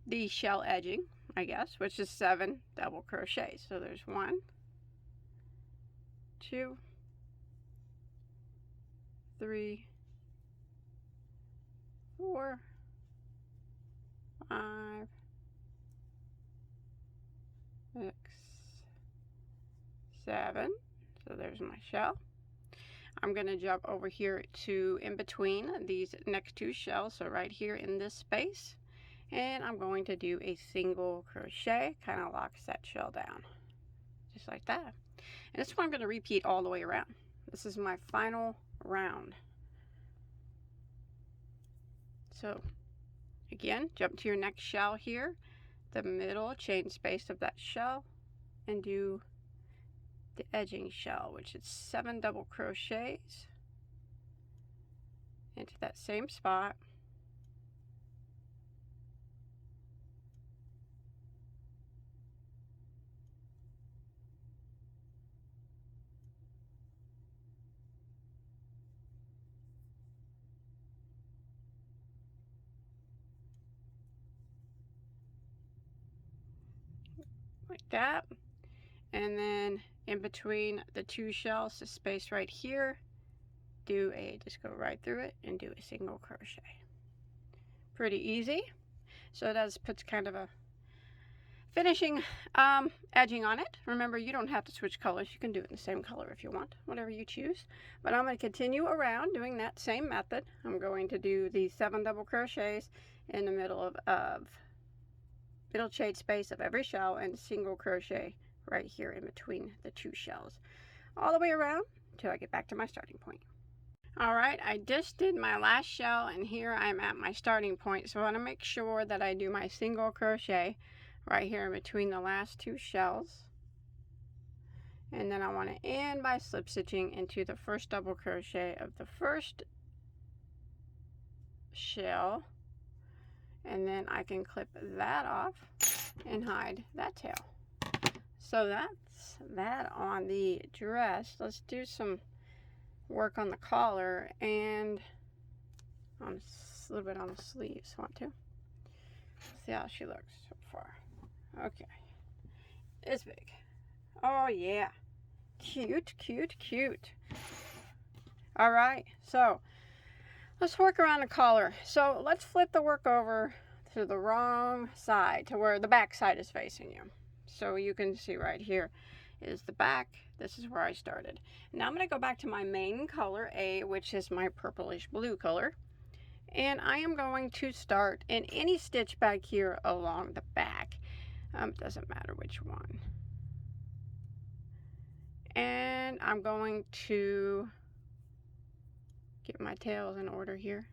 the shell edging, I guess, which is 7 double crochets. So there's 1, 2, 3, 4, 5, 6, 7. So there's my shell. I'm going to jump over here to in between these next 2 shells, so right here in this space, and I'm going to do a single crochet, kind of locks that shell down, just like that. And this one I'm going to repeat all the way around. This is my final round. So again, jump to your next shell here, the middle chain space of that shell, and do the edging shell, which is 7 double crochets into that same spot. like that. And then in between the two shells, the space right here, just go right through it and do a single crochet. Pretty easy. So that puts kind of a finishing edging on it. Remember, you don't have to switch colors. You can do it in the same color if you want, whatever you choose. But I'm going to continue around doing that same method. I'm going to do the 7 double crochets in the middle of middle chain space of every shell and single crochet right here in between the two shells, all the way around until I get back to my starting point. All right, I just did my last shell and here I'm at my starting point. So I want to make sure that I do my single crochet right here in between the last two shells. And then I want to end by slip stitching into the first double crochet of the first shell. And then I can clip that off and hide that tail. So that's that on the dress. Let's do some work on the collar and on a little bit on the sleeves. Want to see how she looks so far. Okay, it's big. Oh yeah, cute, cute, cute. All right, so let's work around the collar. So let's flip the work over to the wrong side, to where the back side is facing you. So you can see right here is the back. This is where I started. Now I'm going to go back to my main color A, which is my purplish blue color. And I am going to start in any stitch back here along the back. Doesn't matter which one. And I'm going to get my tails in order here.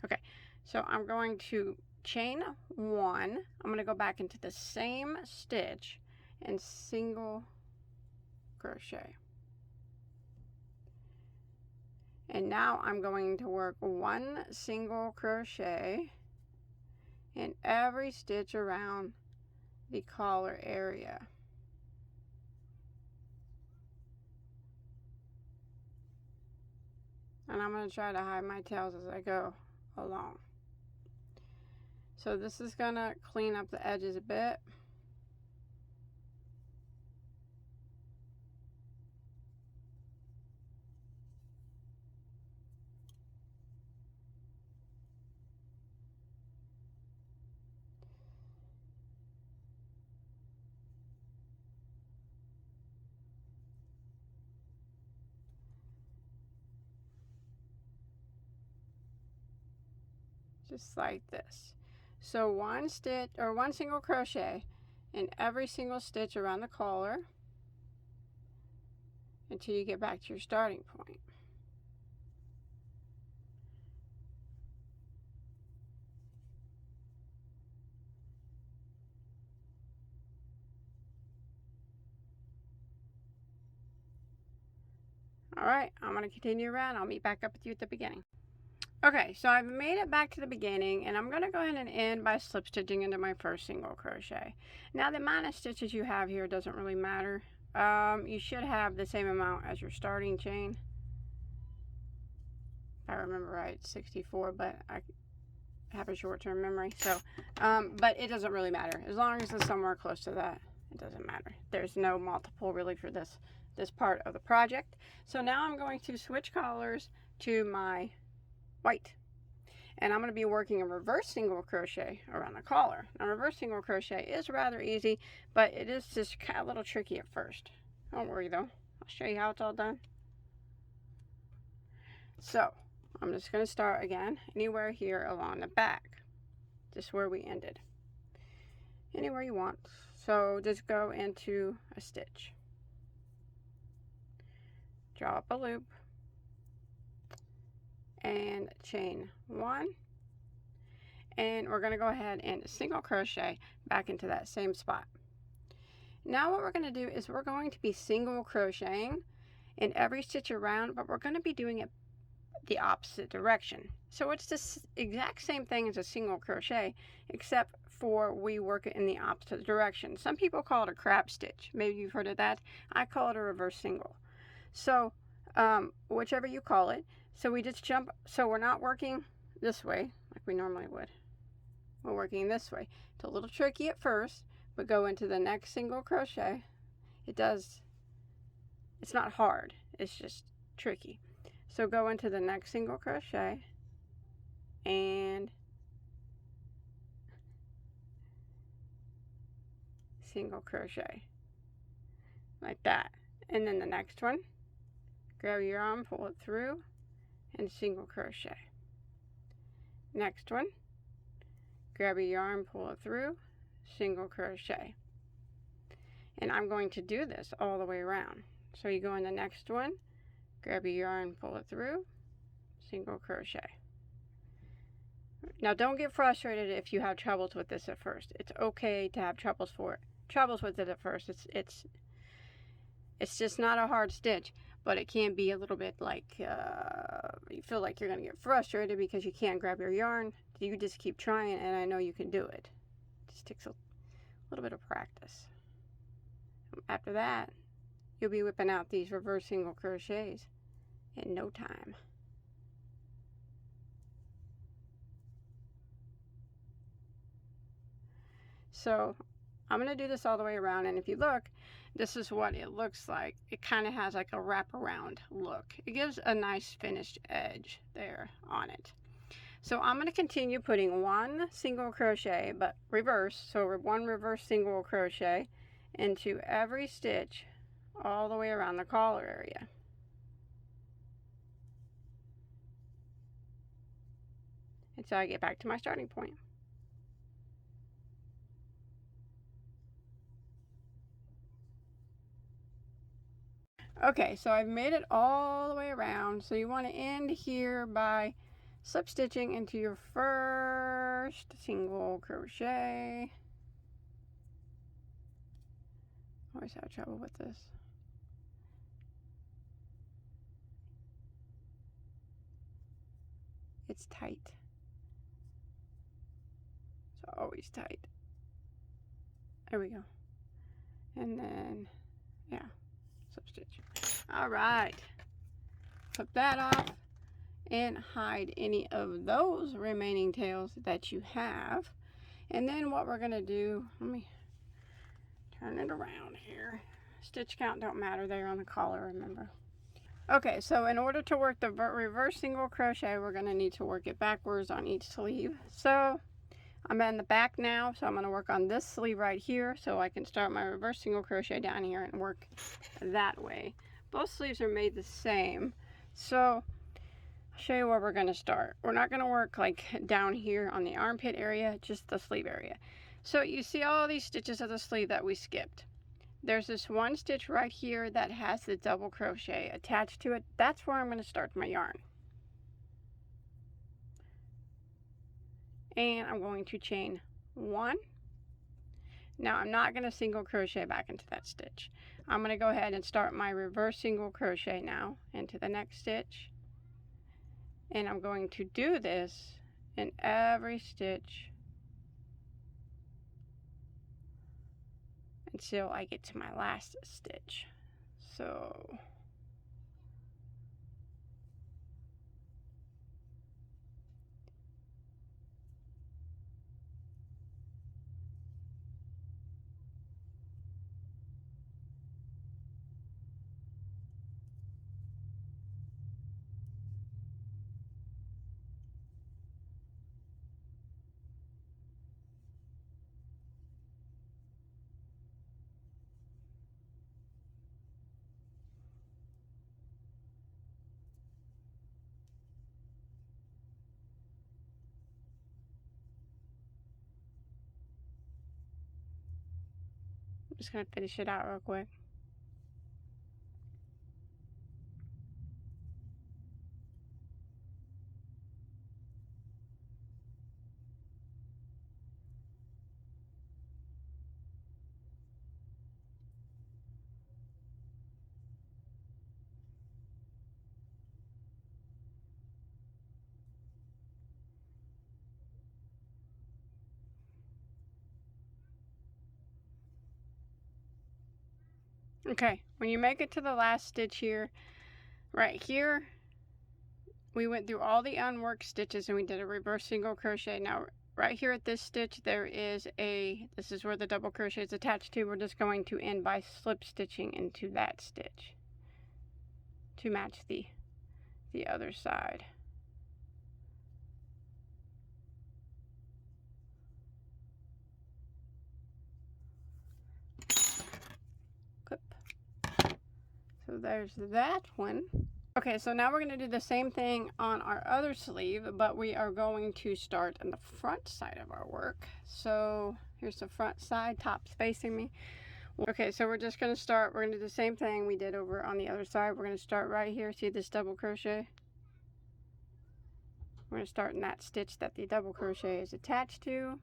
Okay, so I'm going to chain 1. I'm going to go back into the same stitch and single crochet. And now I'm going to work 1 single crochet in every stitch around the collar area. And I'm going to try to hide my tails as I go along. So this is going to clean up the edges a bit. Just like this. So 1 stitch or 1 single crochet in every single stitch around the collar until you get back to your starting point. All right, I'm going to continue around. I'll meet back up with you at the beginning. Okay, so I've made it back to the beginning, and I'm going to go ahead and end by slip stitching into my first single crochet. Now, the amount of stitches you have here doesn't really matter. You should have the same amount as your starting chain. If I remember right, 64, but I have a short-term memory. So, but it doesn't really matter. As long as it's somewhere close to that, it doesn't matter. There's no multiple really for this part of the project. So now I'm going to switch colors to my white, and I'm going to be working a reverse single crochet around the collar. Now, reverse single crochet is rather easy, but it is just kind of a little tricky at first. Don't worry though, I'll show you how it's all done. So I'm just going to start again anywhere here along the back, just where we ended, anywhere you want. So just go into a stitch, draw up a loop, and chain 1, and we're going to go ahead and single crochet back into that same spot. Now what we're going to do is we're going to be single crocheting in every stitch around, but we're going to be doing it the opposite direction. So it's the exact same thing as a single crochet, except for we work it in the opposite direction. Some people call it a crab stitch. Maybe you've heard of that. I call it a reverse single. So whichever you call it. So we just jump, so we're not working this way like we normally would. We're working this way. It's a little tricky at first, but go into the next single crochet. It's not hard, it's just tricky. So go into the next single crochet and single crochet like that, and then the next one, grab your yarn, pull it through, and single crochet. Next one, grab your yarn, pull it through, single crochet. And I'm going to do this all the way around. So you go in the next one, grab your yarn, pull it through, single crochet. Now don't get frustrated if you have troubles with this at first. It's okay to have troubles with it at first. It's just not a hard stitch, but it can be a little bit like you feel like you're going to get frustrated because you can't grab your yarn. You just keep trying, and I know you can do it. It just takes a little bit of practice. After that, you'll be whipping out these reverse single crochets in no time. So I'm going to do this all the way around, and if you look, this is what it looks like. It kind of has like a wraparound look. It gives a nice finished edge there on it. So I'm going to continue putting one single crochet, but reverse, so one reverse single crochet into every stitch all the way around the collar area. Until I get back to my starting point. Okay, so I've made it all the way around. So you want to end here by slip stitching into your first single crochet. Always have trouble with this. It's tight. It's always tight. There we go. And then, yeah, slip stitch. All right. Flip that off and hide any of those remaining tails that you have. And then what we're going to do, let me turn it around here. Stitch count don't matter, they're on the collar, remember. Okay, so in order to work the reverse single crochet, we're going to need to work it backwards on each sleeve. So I'm in the back now, so I'm going to work on this sleeve right here so I can start my reverse single crochet down here and work that way. Both sleeves are made the same, so I'll show you where we're going to start. We're not going to work like down here on the armpit area, just the sleeve area. So you see all these stitches of the sleeve that we skipped. There's this one stitch right here that has the double crochet attached to it. That's where I'm going to start my yarn. And I'm going to chain one. Now I'm not going to single crochet back into that stitch. I'm going to go ahead and start my reverse single crochet now into the next stitch. And I'm going to do this in every stitch until I get to my last stitch. So I'm just going to finish it out real quick. Okay, when you make it to the last stitch here, right here, we went through all the unworked stitches and we did a reverse single crochet. Now right here at this stitch, there is this is where the double crochet is attached to. We're just going to end by slip stitching into that stitch to match the other side. Clip. So there's that one. Okay, so now we're going to do the same thing on our other sleeve, but we are going to start on the front side of our work. So here's the front side, top's facing me. Okay, so we're just going to start, we're going to do the same thing we did over on the other side. We're going to start right here. See this double crochet? We're going to start in that stitch that the double crochet is attached to.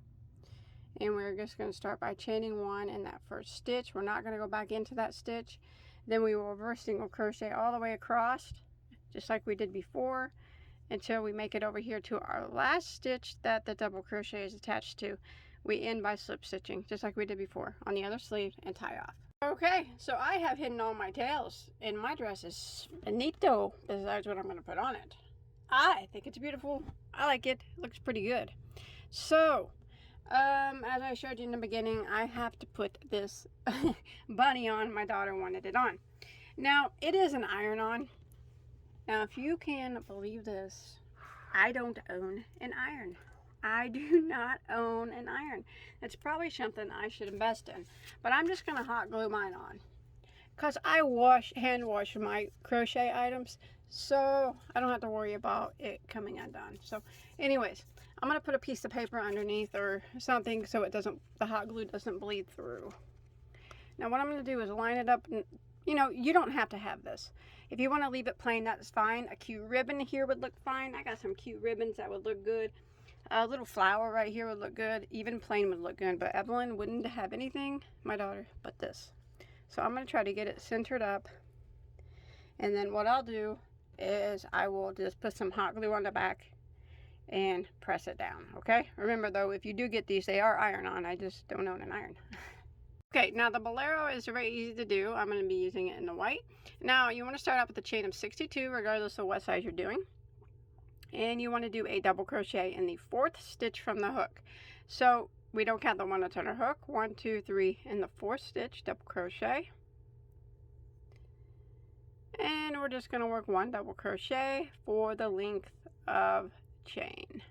And we're just going to start by chaining one in that first stitch. We're not going to go back into that stitch. Then we will reverse single crochet all the way across, just like we did before, until we make it over here to our last stitch that the double crochet is attached to. We end by slip stitching, just like we did before, on the other sleeve, and tie off. Okay, so I have hidden all my tails, and my dress is finito, besides what I'm going to put on it. I think it's beautiful. I like it. It looks pretty good. So, as I showed you in the beginning, I have to put this bunny on. My daughter wanted it on. Now, it is an iron-on. Now, if you can believe this, I don't own an iron. I do not own an iron. It's probably something I should invest in. But I'm just going to hot glue mine on, because I hand wash my crochet items, so I don't have to worry about it coming undone. So anyways, I'm going to put a piece of paper underneath or something so the hot glue doesn't bleed through. Now what I'm going to do is line it up, and you don't have to have this. If you want to leave it plain, that's fine. A cute ribbon here would look fine. I got some cute ribbons that would look good. A little flower right here would look good. Even plain would look good, but Evelyn wouldn't have anything, my daughter, but this. So I'm going to try to get it centered up, and then what I'll do is I will just put some hot glue on the back and press it down. Okay, remember though, if you do get these, they are iron-on. I just don't own an iron. Okay, now the Bolero is very easy to do. I'm going to be using it in the white. Now you want to start out with a chain of 62 regardless of what size you're doing, and you want to do a double crochet in the 4th stitch from the hook. So we don't count the one that's on our hook. 1, 2, 3 in the 4th stitch, double crochet, and we're just going to work 1 double crochet for the length of chain.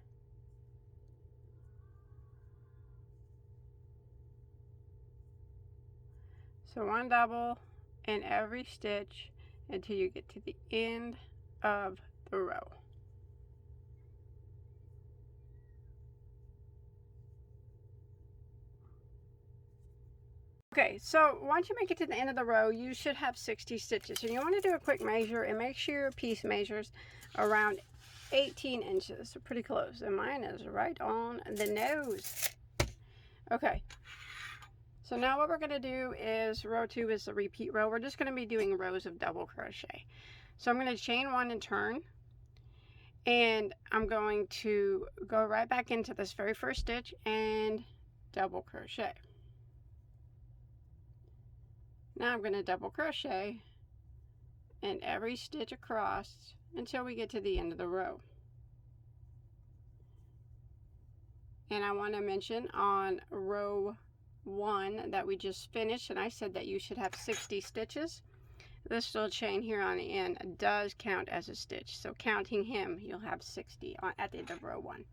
So 1 double in every stitch until you get to the end of the row. Okay, so once you make it to the end of the row, you should have 60 stitches. And you want to do a quick measure and make sure your piece measures around 18 inches. So pretty close. And mine is right on the nose. Okay. So now what we're going to do is row 2 is the repeat row. We're just going to be doing rows of double crochet. So I'm going to chain 1 and turn. And I'm going to go right back into this very first stitch and double crochet. Now I'm going to double crochet in every stitch across until we get to the end of the row. And I want to mention on row 1 that we just finished, and I said that you should have 60 stitches. This little chain here on the end does count as a stitch. So counting him, you'll have 60 at the end of row 1.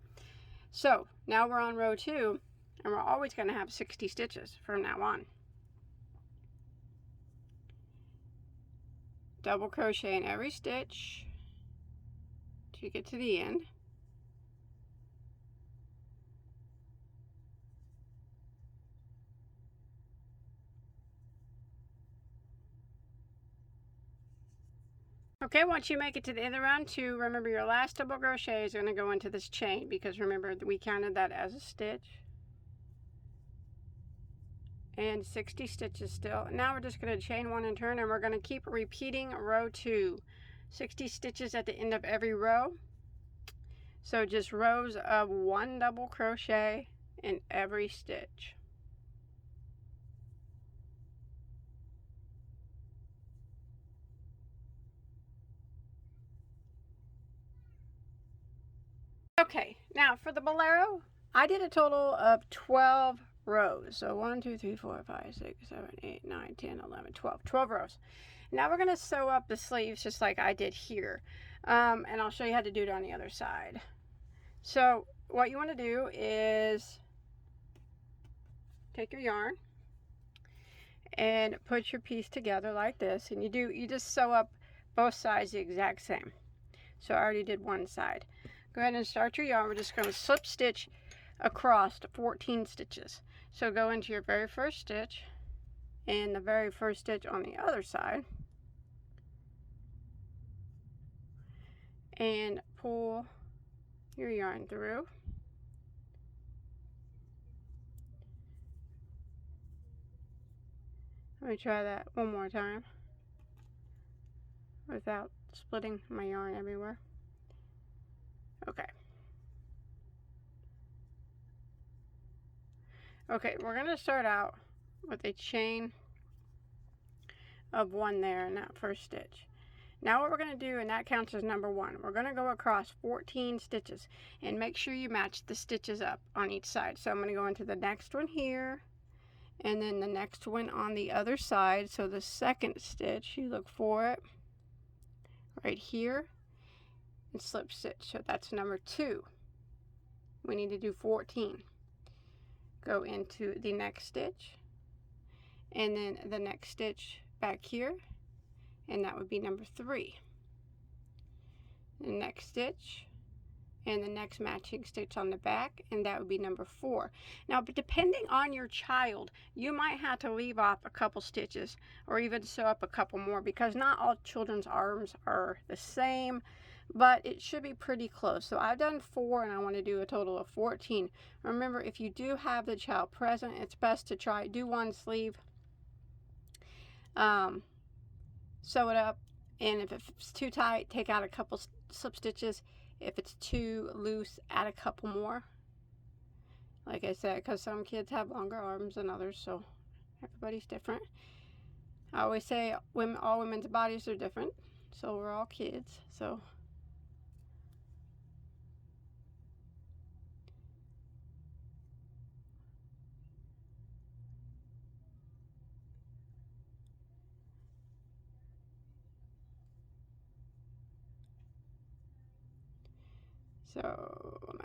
So now we're on row 2, and we're always going to have 60 stitches from now on. Double crochet in every stitch to get to the end. Okay, once you make it to the end of round 2, remember your last double crochet is going to go into this chain, because remember we counted that as a stitch. And 60 stitches still. Now we're just going to chain 1 and turn, and we're going to keep repeating row 2. 60 stitches at the end of every row. So just rows of 1 double crochet in every stitch. Okay, now for the Bolero, I did a total of 12 rows. So 1, 2, 3, 4, 5, 6, 7, 8, 9, 10, 11, 12. 12 rows. Now we're going to sew up the sleeves just like I did here. And I'll show you how to do it on the other side. So what you want to do is take your yarn and put your piece together like this, and you just sew up both sides the exact same. So I already did one side. Go ahead and start your yarn. We're just going to slip stitch across 14 stitches. So go into your very first stitch and the very first stitch on the other side and pull your yarn through. Let me try that one more time without splitting my yarn everywhere. Okay. Okay, we're going to start out with a chain of 1 there in that first stitch. Now what we're going to do, and that counts as number 1, we're going to go across 14 stitches and make sure you match the stitches up on each side. So I'm going to go into the next one here and then the next one on the other side. So the second stitch, you look for it right here and slip stitch. So that's number 2. We need to do 14. Go into the next stitch and then the next stitch back here, and that would be number 3. The next stitch and the next matching stitch on the back, and that would be number 4. Now, but depending on your child, you might have to leave off a couple stitches or even sew up a couple more, because not all children's arms are the same, but it should be pretty close. So I've done 4 and I want to do a total of 14. Remember, if you do have the child present, it's best to try do one sleeve, sew it up, and if it's too tight, take out a couple slip stitches. If it's too loose, add a couple more. Like I said, because some kids have longer arms than others, so everybody's different. I always say all women's bodies are different, so we're all kids. So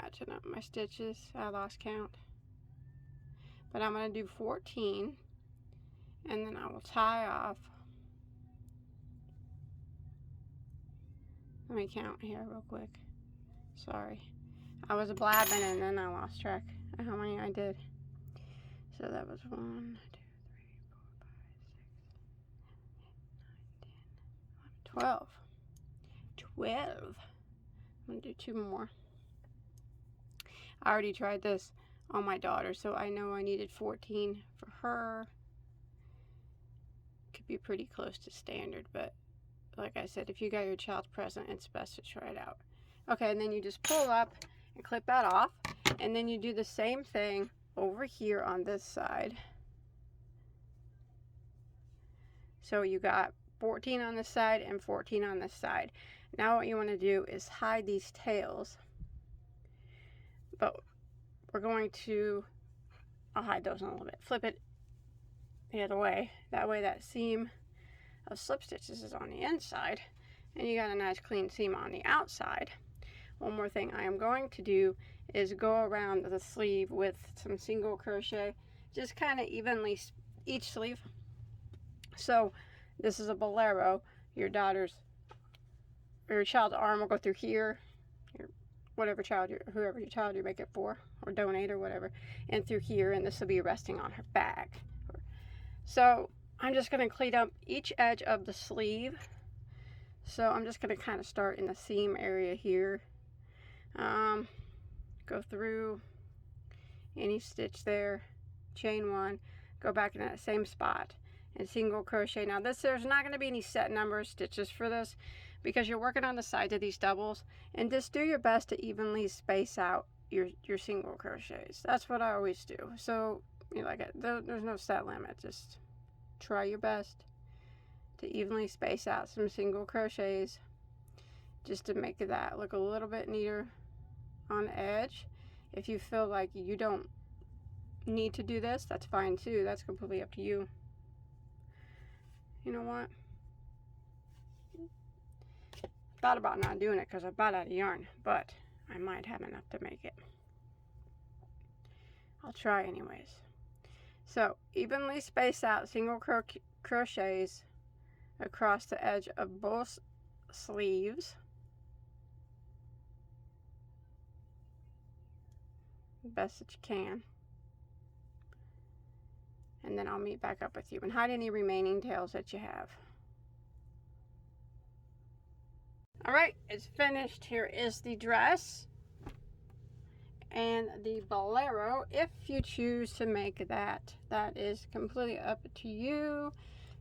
matching up my stitches, I lost count, but I'm going to do 14, and then I will tie off. Let me count here real quick. Sorry, I was blabbing and then I lost track of how many I did. So that was 1, 2, 3, 4, 5, 6, 7, 8, 9, 10, 11, 12. I'm going to do 2 more. I already tried this on my daughter, so I know I needed 14 for her. Could be pretty close to standard, but like I said, if you got your child present, it's best to try it out. Okay, and then you just pull up and clip that off, and then you do the same thing over here on this side. So you got 14 on this side and 14 on this side. Now what you want to do is hide these tails, but we're going to, I'll hide those in a little bit, flip it the other way. That way that seam of slip stitches is on the inside and you got a nice clean seam on the outside. One more thing I am going to do is go around the sleeve with some single crochet, just kind of evenly each sleeve. So this is a Bolero. Your child's arm will go through here, whoever child you make it for, or donate or whatever, and through here, and this will be resting on her back. So I'm just going to clean up each edge of the sleeve. So I'm just going to kind of start in the seam area here. Go through any stitch there, chain 1, go back in that same spot and single crochet. Now there's not going to be any set number of stitches for this, because you're working on the sides of these doubles, and just do your best to evenly space out your single crochets. That's what I always do. So there's no set limit. Just try your best to evenly space out some single crochets, just to make that look a little bit neater on the edge. If you feel like you don't need to do this, that's fine too. That's completely up to you. You know what? Thought about not doing it because I bought out of yarn, but I might have enough to make it. I'll try anyways. So evenly space out single crochets across the edge of both sleeves. The best that you can. And then I'll meet back up with you and hide any remaining tails that you have. Alright, it's finished. Here is the dress and the bolero. If you choose to make that, that is completely up to you.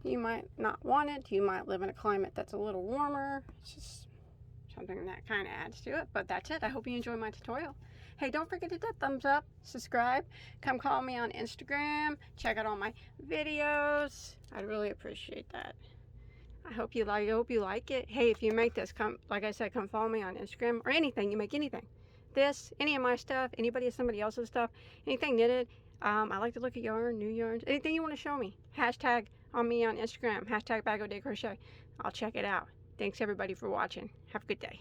You might not want it. You might live in a climate that's a little warmer. It's just something that kind of adds to it. But that's it. I hope you enjoyed my tutorial. Hey, don't forget to hit that thumbs up, subscribe, come call me on Instagram, check out all my videos. I'd really appreciate that. I hope you like it. Hey, if you make this, come, like I said, come follow me on Instagram or anything. You make anything. This, any of my stuff, somebody else's stuff, anything knitted. I like to look at yarn, new yarns, anything you want to show me. Hashtag on me on Instagram, hashtag Bag O' Day Crochet. I'll check it out. Thanks everybody for watching. Have a good day.